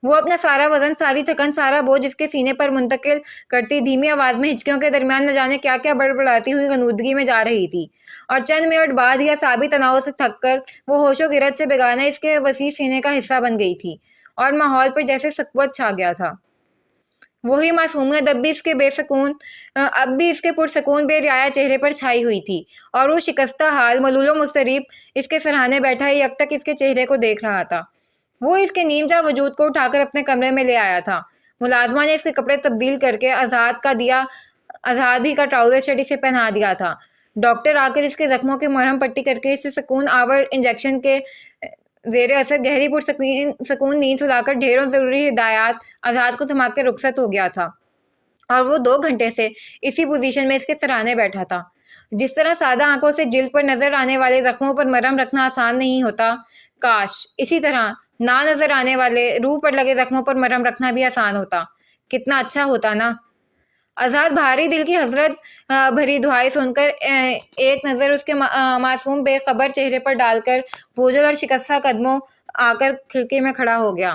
[SPEAKER 1] وہ اپنا سارا وزن، ساری تھکن، سارا بوجھ اس کے سینے پر منتقل کرتی دھیمی آواز میں ہچکیوں کے درمیان نہ جانے کیا کیا بڑبڑاتی ہوئی غنودگی میں جا رہی تھی، اور چند منٹ بعد ہی اعصابی تناؤ سے تھک کر وہ ہوش و خرد سے بیگانہ اس کے وسیع سینے کا حصہ بن گئی تھی اور ماحول پر جیسے سکوت چھا گیا تھا۔ وہی معصومیت اب بھی اس کے پرسکون بے رعایا چہرے پر چھائی ہوئی تھی، اور وہ شکستہ حال، ملول و مضطرب اس کے سرہانے بیٹھا ہی یکٹک اس کے چہرے کو دیکھ رہا تھا۔ وہ اس کے نیم جا وجود کو اٹھا کر اپنے کمرے میں لے آیا تھا۔ ملازمہ نے اس کے کپڑے تبدیل کر کے آزاد ہی کا ٹراؤزر شرٹ اسے پہنا دیا تھا۔ ڈاکٹر آ کر اس کے زخموں کی مرہم پٹی کر کے اسے سکون آور انجیکشن کے زیر اثر گہری پرسکون نیند سلا کر ڈھیروں ضروری ہدایات آزاد کو تھما کے رخصت ہو گیا تھا، اور وہ 2 گھنٹے سے اسی پوزیشن میں اس کے سرانے بیٹھا تھا۔ جس طرح سادہ آنکھوں سے جلد پر نظر آنے والے زخموں پر مرہم رکھنا آسان نہیں ہوتا، کاش اسی طرح نہ نظر آنے والے روح پر لگے زخموں پر مرہم رکھنا بھی آسان ہوتا، کتنا اچھا ہوتا نا۔ آزاد بھاری دل کی حسرت بھری دعائیں سن کر ایک نظر اس کے معصوم بے خبر چہرے پر ڈال کر بوجھل اور شکستہ قدموں آ کر کھڑکی میں کھڑا ہو گیا۔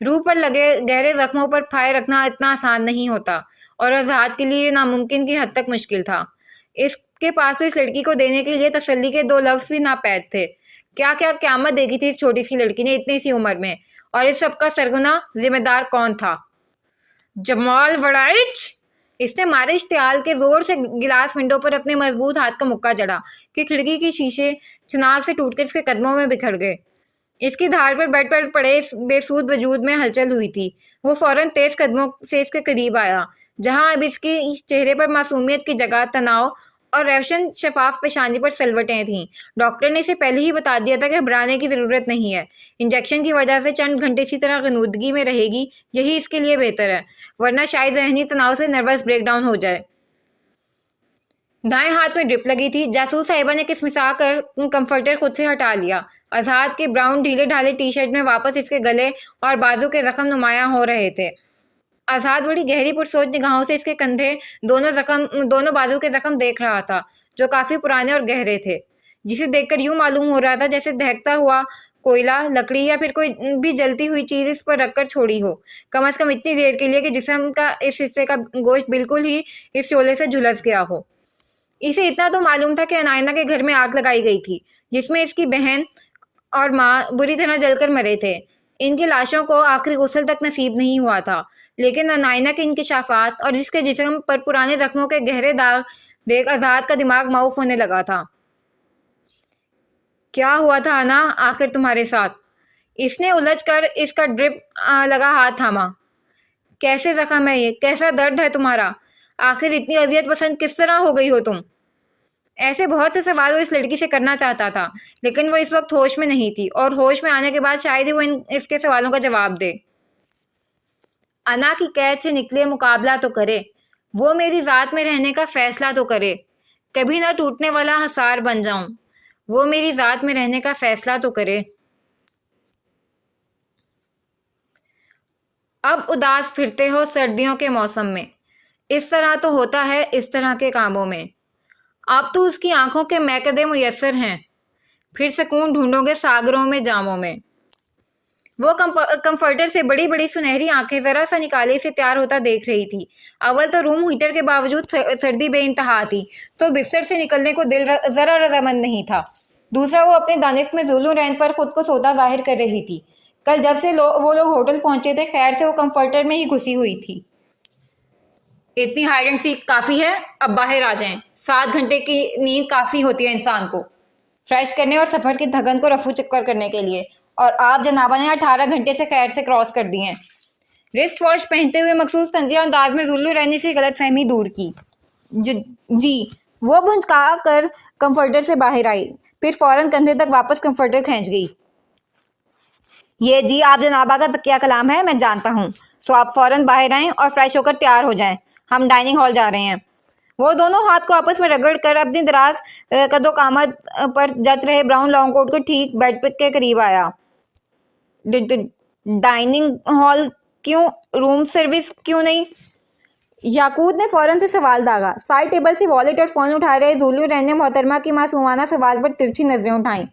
[SPEAKER 1] روح پر لگے گہرے زخموں پر پھائے رکھنا اتنا آسان نہیں ہوتا، اور آزاد کے لیے ناممکن کی حد تک مشکل تھا۔ اس کے پاس اس لڑکی کو دینے کے لیے تسلی کے 2 لفظ بھی ناپید تھے۔ کیا کیا قیامت دیکھی تھی اس چھوٹی سی لڑکی نے اتنی سی عمر میں، اور اس سب کا سرگنا ذمہ دار کون تھا؟ جمال وڑائچ! اس نے مارے اشتعال کے زور سے گلاس ونڈو پر اپنے مضبوط ہاتھ کا مکہ جڑا کہ کھڑکی کی شیشے چناک سے ٹوٹ کر اس کے قدموں میں بکھر گئے۔ اس کی دھار پر بیڈ پر پڑے اس بے سود وجود میں ہلچل ہوئی تھی۔ وہ فوراً تیز قدموں سے اس کے قریب آیا، جہاں اب اس کے چہرے پر معصومیت کی جگہ تناؤ اور روشن شفاف پیشانی پر سلوٹیں تھیں۔ ڈاکٹر نے اسے پہلے ہی بتا دیا تھا کہ گھبرانے کی ضرورت نہیں ہے۔ انجیکشن کی وجہ سے چند گھنٹے اسی طرح غنودگی میں رہے گی، یہی اس کے لیے بہتر ہے، ورنہ شاید ذہنی تناؤ سے نروس بریک ڈاؤن ہو جائے۔ دائیں ہاتھ میں ڈرپ لگی تھی۔ جاسوس صاحبہ نے کسمسا کر کمفرٹر خود سے ہٹا لیا۔ آزاد کے براؤن ڈھیلے ڈھالے ٹی شرٹ میں واپس اس کے گلے اور بازو کے زخم نمایاں ہو رہے تھے۔ آزاد بڑی گہری پرسوچ نگاہوں سے اس کے کندھے، دونوں بازو کے زخم دیکھ رہا تھا، جو کافی پرانے اور گہرے تھے، جسے دیکھ کر یوں معلوم ہو رہا تھا جیسے دہکتا ہوا کوئلہ، لکڑی یا پھر کوئی بھی جلتی ہوئی چیز اس پر رکھ کر چھوڑی ہو، کم از کم اتنی دیر کے لیے کہ جسم کا اس حصے کا گوشت بالکل ہی اس شعلے سے جھلس گیا ہو۔ اسے اتنا تو معلوم تھا کہ عنائنہ کے گھر میں آگ لگائی گئی تھی، جس میں اس کی بہن اور ماں بری طرح جل کر مرے تھے۔ ان کی لاشوں کو آخری غسل تک نصیب نہیں ہوا تھا، لیکن عنائنہ کے انکشافات اور اس کے جسم پر پرانے زخموں کے گہرے داغ دیکھ آزاد کا دماغ معوف ہونے لگا تھا۔ کیا ہوا تھا انا آخر تمہارے ساتھ؟ اس نے الجھ کر اس کا ڈرپ لگا ہاتھ تھاما۔ کیسے زخم ہے یہ؟ کیسا درد ہے تمہارا؟ آخر اتنی اذیت پسند کس طرح ہو گئی ہو تم؟ ایسے بہت سے سوال وہ اس لڑکی سے کرنا چاہتا تھا، لیکن وہ اس وقت ہوش میں نہیں تھی، اور ہوش میں آنے کے بعد شاید ہی وہ اس کے سوالوں کا جواب دے۔ انا کی قید سے نکلے، مقابلہ تو کرے، وہ میری ذات میں رہنے کا فیصلہ تو کرے، کبھی نہ ٹوٹنے والا حصار بن جاؤں، وہ میری ذات میں رہنے کا فیصلہ تو کرے۔ اب اداس پھرتے ہو سردیوں کے موسم میں، اس طرح تو ہوتا ہے اس طرح کے کاموں میں۔ اب تو اس کی آنکھوں کے میکدے میسر ہیں، پھر سکون ڈھونڈو گے ساگروں میں جاموں میں۔ وہ کمفرٹر سے بڑی بڑی سنہری آنکھیں ذرا سا نکالے سے تیار ہوتا دیکھ رہی تھی۔ اول تو روم ہیٹر کے باوجود سردی بے انتہا تھی، تو بستر سے نکلنے کو دل ذرا رضامند نہیں تھا۔ دوسرا، وہ اپنے دانست میں ذل و رعب پر خود کو سوتا ظاہر کر رہی تھی۔ کل جب سے وہ لوگ ہوٹل پہنچے تھے، خیر سے وہ کمفرٹر میں ہی گھسی ہوئی تھی۔ اتنی ہائیڈ اینڈ سیک کافی ہے، اب باہر آ جائیں۔ 7 گھنٹے کی نیند کافی ہوتی ہے انسان کو فریش کرنے اور سفر کی تھکن کو رفو چکر کرنے کے لیے، اور آپ جنابہ نے 18 گھنٹے سے خیر سے کراس کر دی ہیں۔ رسٹ واچ پہنتے ہوئے مخصوص طنزیہ انداز میں ذل و رعب سے غلط فہمی دور کی۔ جی، وہ بھنچکا کر کمفرٹر سے باہر آئی، پھر فوراً کندھے تک واپس کمفرٹر کھینچ گئی۔ یہ جی آپ جنابہ کا تکیہ کلام ہے، میں جانتا ہوں، سو آپ فوراً باہر آئیں اور فریش ہو کر تیار ہو جائیں، ہم ڈائننگ ہال جا رہے ہیں۔ وہ دونوں ہاتھ کو آپس میں رگڑ کر اپنی دراز قد و قامت پر جچ رہے براؤن لانگ کوٹ کو ٹھیک بیڈ کے قریب آیا۔ ڈائننگ ہال کیوں؟ روم سروس کیوں نہیں؟ یاقوت نے فوراً سے سوال داغا۔ سائڈ ٹیبل سے والیٹ اور فون اٹھا رہے ذل و رعب نے محترمہ کی معصومانہ سوال پر ترچھی نظریں اٹھائیں۔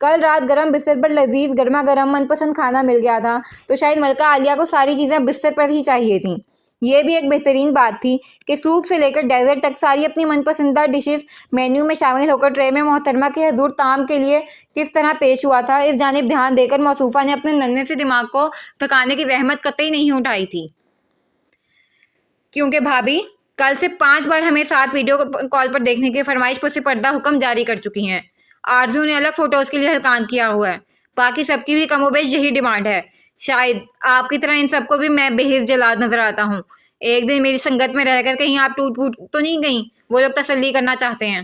[SPEAKER 1] کل رات گرم بستر پر لذیذ گرما گرم من پسند کھانا مل گیا تھا، تو شاید ملکہ عالیہ کو ساری چیزیں بستر پر ہی چاہیے تھیں۔ یہ بھی ایک بہترین بات تھی کہ سوپ سے لے کر ڈیزرٹ تک ساری اپنی من پسندہ ڈشز مینیو میں شامل ہو کر ٹرے میں محترمہ کے حضور طعام کے لیے کس طرح پیش ہوا تھا، اس جانب دھیان دے کر موصوفہ نے اپنے ننھے سے دماغ کو تھکانے کی زحمت قطعی نہیں اٹھائی تھی۔ کیونکہ بھابھی کل سے 5 بار ہمیں ساتھ ویڈیو کال پر دیکھنے کی فرمائش پس پردہ حکم جاری کر چکی ہیں۔ آرزو نے الگ فوٹوز کے لیے ہلکان کیا ہوا ہے، باقی سب کی بھی کم و بیش یہی ڈیمانڈ ہے۔ شاید آپ کی طرح ان سب کو بھی میں بے حس جلاد نظر آتا ہوں۔ ایک دن میری سنگت میں رہ کر کہیں آپ ٹوٹ تو نہیں گئیں؟ وہ لوگ تسلی کرنا چاہتے ہیں۔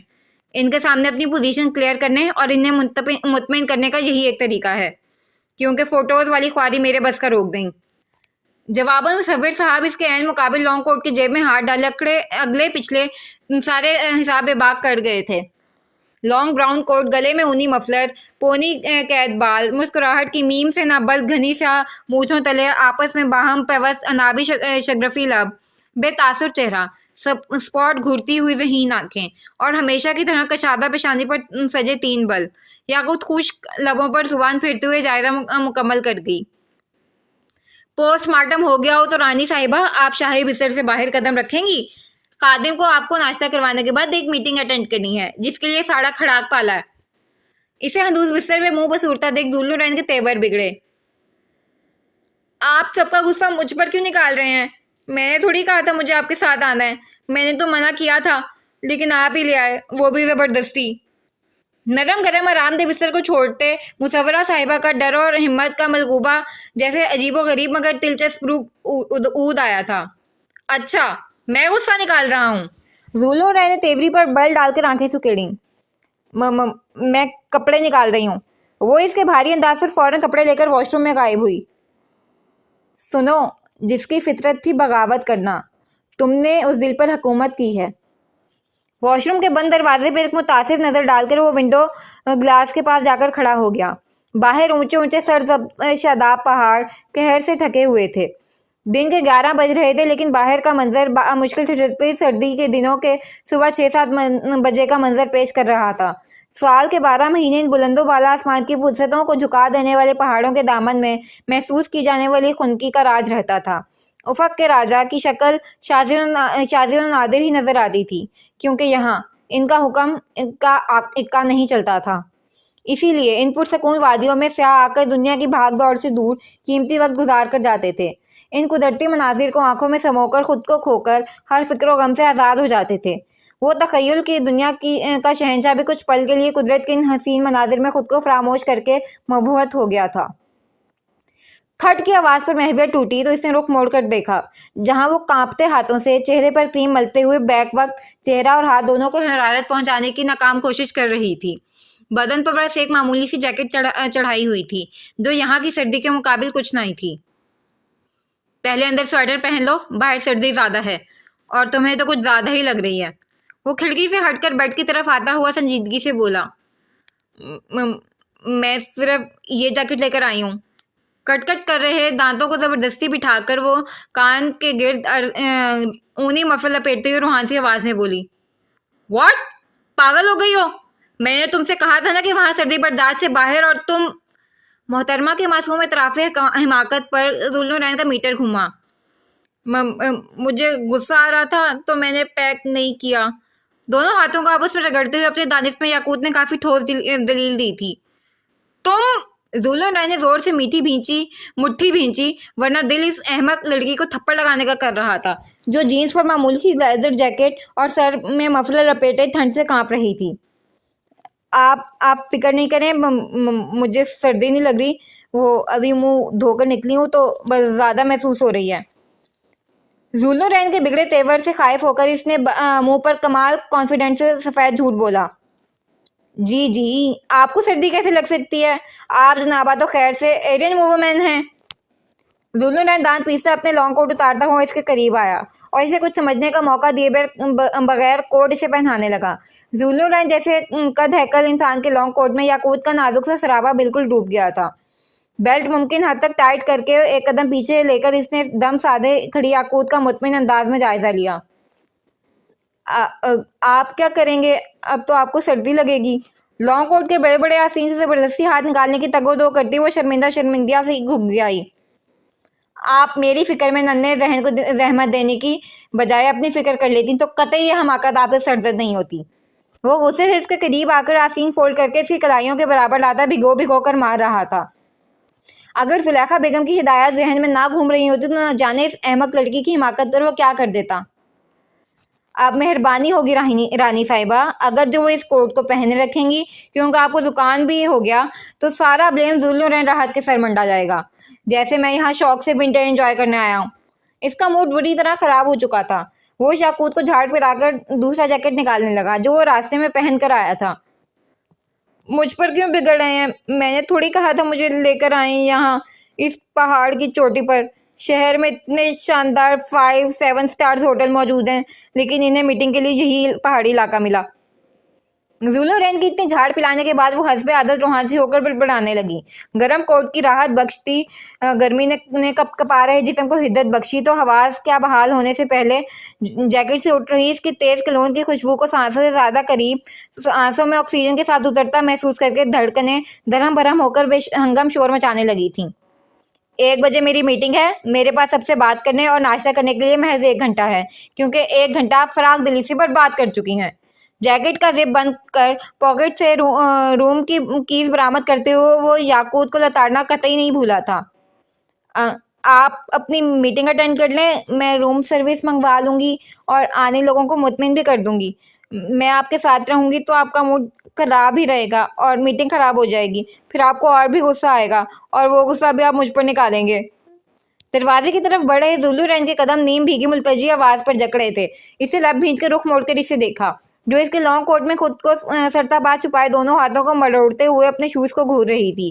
[SPEAKER 1] ان کے سامنے اپنی پوزیشن کلیئر کرنے اور انہیں مطمئن کرنے کا یہی ایک طریقہ ہے، کیونکہ فوٹوز والی خواری میرے بس کا روک دیں۔ جواباً مصور صاحب اس کے عین مقابل لانگ کوٹ کی جیب میں ہاتھ ڈالے اگلے پچھلے سارے حساب باغ کر گئے تھے۔ لانگ براؤن کوٹ، گلے میں اونی مفلر، پونی قید بال، مسکراہٹ کی میم سے نہ بلد گھنی سیاہ مونچھوں تلے آپس میں باہم پیوست انابی شگرفی لب، بے تاثر چہرہ، اسپاٹ گھرتی ہوئی ذہین آنکھیں، اور ہمیشہ کی طرح کشادہ پیشانی پر سجے 3 بل۔ یاقوت خشک لبوں پر زبان پھرتے ہوئے جائزہ مکمل کر گئی۔ پوسٹ مارٹم ہو گیا ہو تو رانی صاحبہ آپ شاہی بستر سے باہر قدم رکھیں گی؟ خادم کو آپ کو ناشتہ کروانے کے بعد ایک میٹنگ اٹینڈ کرنی ہے، جس کے لیے ساڑھا کھڑاک پالا ہے۔ اسے ہندوز بستر میں منہ بسورتا دیکھ ذل و رعب کے تیور بگڑے۔ آپ سب کا غصہ مجھ پر کیوں نکال رہے ہیں؟ میں نے تھوڑی کہا تھا مجھے آپ کے ساتھ آنا ہے، میں نے تو منع کیا تھا، لیکن آپ ہی لے آئے، وہ بھی زبردستی۔ नरम गरम आराम दे बिस्तर को छोड़ते मुसव्वरा साहिबा का डर और हिम्मत का मलगूबा जैसे अजीबो गरीब मगर दिलचस्प रूप ऊद आया था। अच्छा, मैं गुस्सा निकाल रहा हूँ। जूलो राय ने तेवरी पर बल डालकर आंखें सुकेड़ी। मैं कपड़े निकाल रही हूँ। वो इसके भारी अंदाज पर फौरन कपड़े लेकर वॉशरूम में गायब हुई। सुनो, जिसकी फितरत थी बगावत करना, तुमने उस दिल पर हुकूमत की है। वॉशरूम के बंद दरवाजे पर एक मुतासिर नज़र डालकर वो विंडो ग्लास के पास जाकर खड़ा हो गया। बाहर ऊंचे ऊंचे शादाब पहाड़ कहर से ढके हुए थे। दिन के 11 बज रहे थे, लेकिन बाहर का मंजर मुश्किल से सर्दी के दिनों के सुबह 6-7 बजे का मंजर पेश कर रहा था। साल के 12 महीने इन बुलंदों वाला आसमान की फुर्सतों को झुका देने वाले पहाड़ों के दामन में महसूस की जाने वाली खुनकी का राज रहता था। उफक के राजा की शक्ल शाजिर नादिर ही नजर आती थी, क्योंकि यहाँ इनका हुक्म इक्का नहीं चलता था। इसीलिए इन पुरसकून वादियों में स्याह आकर दुनिया की भाग दौड़ से दूर कीमती वक्त गुजार कर जाते थे। इन कुदरती मनाजिर को आंखों में समोकर खुद को खोकर हर फिक्र व गम से आज़ाद हो जाते थे। वो तखय्युल की दुनिया का शहंशाह भी कुछ पल के लिए कुदरत के इन हसीन मनाजिर में खुद को फरामोश करके मबहूत हो गया था। खट की आवाज़ पर महविया टूटी तो इसने रुख मोड़कर देखा, जहां वो कांपते हाथों से चेहरे पर क्रीम मलते हुए बैक वक्त चेहरा और हाथ दोनों को हरारत पहुंचाने की नाकाम कोशिश कर रही थी। बदन पर बस एक मामूली सी जैकेट चढ़ाई हुई थी, जो यहाँ की सर्दी के मुकाबिल कुछ नहीं थी। पहले अंदर स्वेटर पहन लो, बाहर सर्दी ज़्यादा है और तुम्हें तो कुछ ज़्यादा ही लग रही है। वो खिड़की से हटकर बेड की तरफ आता हुआ संजीदगी से बोला, मैं सिर्फ ये जैकेट लेकर आई हूँ। कटकट कर रहे दांतों को जबरदस्ती बिठाकर वो कान के गिर्द ऊनी मफलर लपेटते हुए रूहान सी आवाज में बोली, व्हाट, पागल हो गई हो? मैंने तुमसे कहा था ना कि वहां सर्दी बर्दाश्त से बाहर, और तुम। मोहतरमा के मासूम इतराफे हिमाकत पर जुल्लुनैन का मीटर घूमा। मुझे गुस्सा आ रहा था तो मैंने पैक नहीं किया। दोनों हाथों को आपस में रगड़ते हुए अपने दानिश में याकूत ने काफी ठोस दलील दी थी। तुम। जुल्लुनैन ने जोर से मुट्ठी भींची, वरना दिल इस अहमक लड़की को थप्पड़ लगाने का कर रहा था, जो जीन्स पर मामूली सी लेदर जैकेट और सर में मफलर लपेटे ठंड से कांप रही थी। आप फिक्र नहीं करें, मुझे सर्दी नहीं लग रही। वो अभी मुंह धोकर निकली हूँ तो बस ज़्यादा महसूस हो रही है। जुल्लुनैन के बिगड़े तेवर से खाइफ होकर इसने मुंह पर कमाल कॉन्फिडेंस से सफ़ेद झूठ बोला, जी, आपको सर्दी कैसे लग सकती है? आप जनाबा तो खैर से एरियन वूमेन हैं। जुल्लुनैन दांत पीसते अपने लॉन्ग कोट उतारता हुआ इसके करीब आया और इसे कुछ समझने का मौका दिए बगैर कोट इसे पहनाने लगा। जुल्लुनैन जैसे कद हैकल इंसान के लॉन्ग कोट में याकूत का नाजुक सा सराबा बिल्कुल डूब गया था। बेल्ट मुमकिन हद तक टाइट करके एक कदम पीछे लेकर इसने दम साधे खड़ी याकूत का मुतमिन अंदाज में जायजा लिया। आप क्या करेंगे? अब तो आपको सर्दी लगेगी। लॉन्ग कोट के बड़े बड़े आसीन से जबरदस्ती हाथ निकालने की तगोदो करती वो शर्मिंदा से घुक गई। आप मेरी फिक्र में नन्हे जहन को जहमत देने की बजाय अपनी फिक्र कर लेती तो कतई ये हमाकत आपसे सरजद नहीं होती। वो गुस्से से इसके करीब आकर आसीन फोल्ड करके इसकी कलाइयों के बराबर लाता भिगो भिगो कर मार रहा था। अगर जुलेखा बेगम की हिदायत जहन में ना घूम रही होती तो न जाने इस अहमक लड़की की हिमाकत पर वो क्या कर देता। आप मेहरबानी होगी रानी साहिबा, अगर जो वो इस कोट को पहने रखेंगी, क्योंकि आपको जुकाम भी हो गया तो सारा ब्लेम जुल्लुनैन राहत के सर मंडा जाएगा, जैसे मैं यहाँ शौक से विंटर एंजॉय करने आया हूँ। इसका मूड बुरी तरह खराब हो चुका था। वो याकूत को झाड़ पर आकर दूसरा जैकेट निकालने लगा जो वो रास्ते में पहन कर आया था। मुझ पर क्यों बिगड़ रहे हैं? मैंने थोड़ी कहा था मुझे लेकर आए यहाँ इस पहाड़ की चोटी पर। शहर में इतने शानदार 5-7 स्टार्स होटल मौजूद हैं, लेकिन इन्हें मीटिंग के लिए यही पहाड़ी इलाका मिला। जुल्लुनैन की इतनी झाड़ पिलाने के बाद वो हस्बे आदत रूहानी होकर बड़बड़ाने लगी। गर्म कोट की राहत बख्शती गर्मी ने कपा रहे जिस्म को हिद्दत बख्शी तो हवास क्या बहाल होने से पहले जैकेट से उठ रही इसकी तेज कलोन की खुशबू को सांसों से ज़्यादा करीब, सांसों में ऑक्सीजन के साथ उतरता महसूस करके धड़कनें दरहम बरहम होकर बेहंगम शोर मचाने लगी थी। 1 बजे मेरी मीटिंग है। मेरे पास सबसे बात करने और नाश्ता करने के लिए महज 1 घंटा है, क्योंकि 1 घंटा आप फराग दिली से बर्बाद कर चुकी हैं। जैकेट का जिप बंद कर पॉकेट से रूम की कीज बरामद करते हुए वो याकूत को लताड़ना कतई नहीं भूला था। आप अपनी मीटिंग अटेंड कर लें, मैं रूम सर्विस मंगवा लूँगी और आने लोगों को मुतमिन भी कर दूँगी। मैं आपके साथ रहूँगी तो आपका मूड خراب ہی رہے گا اور میٹنگ خراب ہو جائے گی، پھر آپ کو اور بھی غصہ آئے گا اور وہ غصہ بھی آپ مجھ پر نکالیں گے۔ دروازے کی طرف بڑھے زولو رین کے قدم نیم بھیگی ملتجی آواز پر جک رہے تھے۔ اسے لب بھینچ کے رخ موڑ کر اسے دیکھا، جو اس کے لانگ کوٹ میں خود کو سرتاباہ چھپائے دونوں ہاتھوں کو مروڑتے ہوئے اپنے شوز کو گھور رہی تھی۔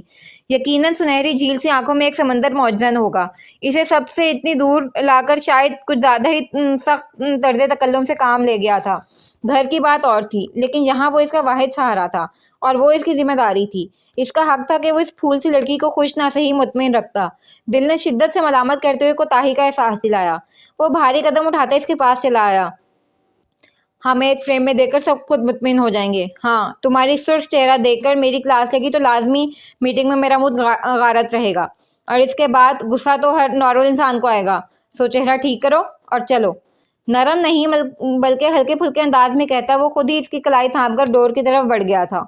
[SPEAKER 1] یقیناً سنہری جھیل سی آنکھوں میں ایک سمندر معجزہ ہوگا۔ اسے سب سے اتنی دور لا کر شاید کچھ زیادہ ہی سخت طرز تکلم سے کام لے گیا تھا۔ گھر کی بات اور تھی، لیکن یہاں وہ اس کا واحد سہارا تھا اور وہ اس کی ذمہ داری تھی۔ اس کا حق تھا کہ وہ اس پھول سی لڑکی کو خوش نہ سہی مطمئن رکھتا۔ دل نے شدت سے ملامت کرتے ہوئے کوتاہی کا احساس دلایا۔ وہ بھاری قدم اٹھاتے اس کے پاس چلا آیا۔ ہمیں ایک فریم میں دیکھ کر سب خود مطمئن ہو جائیں گے۔ ہاں، تمہاری سرخ چہرہ دیکھ کر میری کلاس لگی تو لازمی میٹنگ میں میرا موڈ غارت رہے گا، اور اس کے بعد غصہ تو ہر نارمل انسان کو آئے گا۔ سو چہرہ ٹھیک کرو اور چلو۔ نرم نہیں بلکہ ہلکے پھلکے انداز میں کہتا وہ خود ہی اس کی کلائی تھام کر ڈور کی طرف بڑھ گیا تھا۔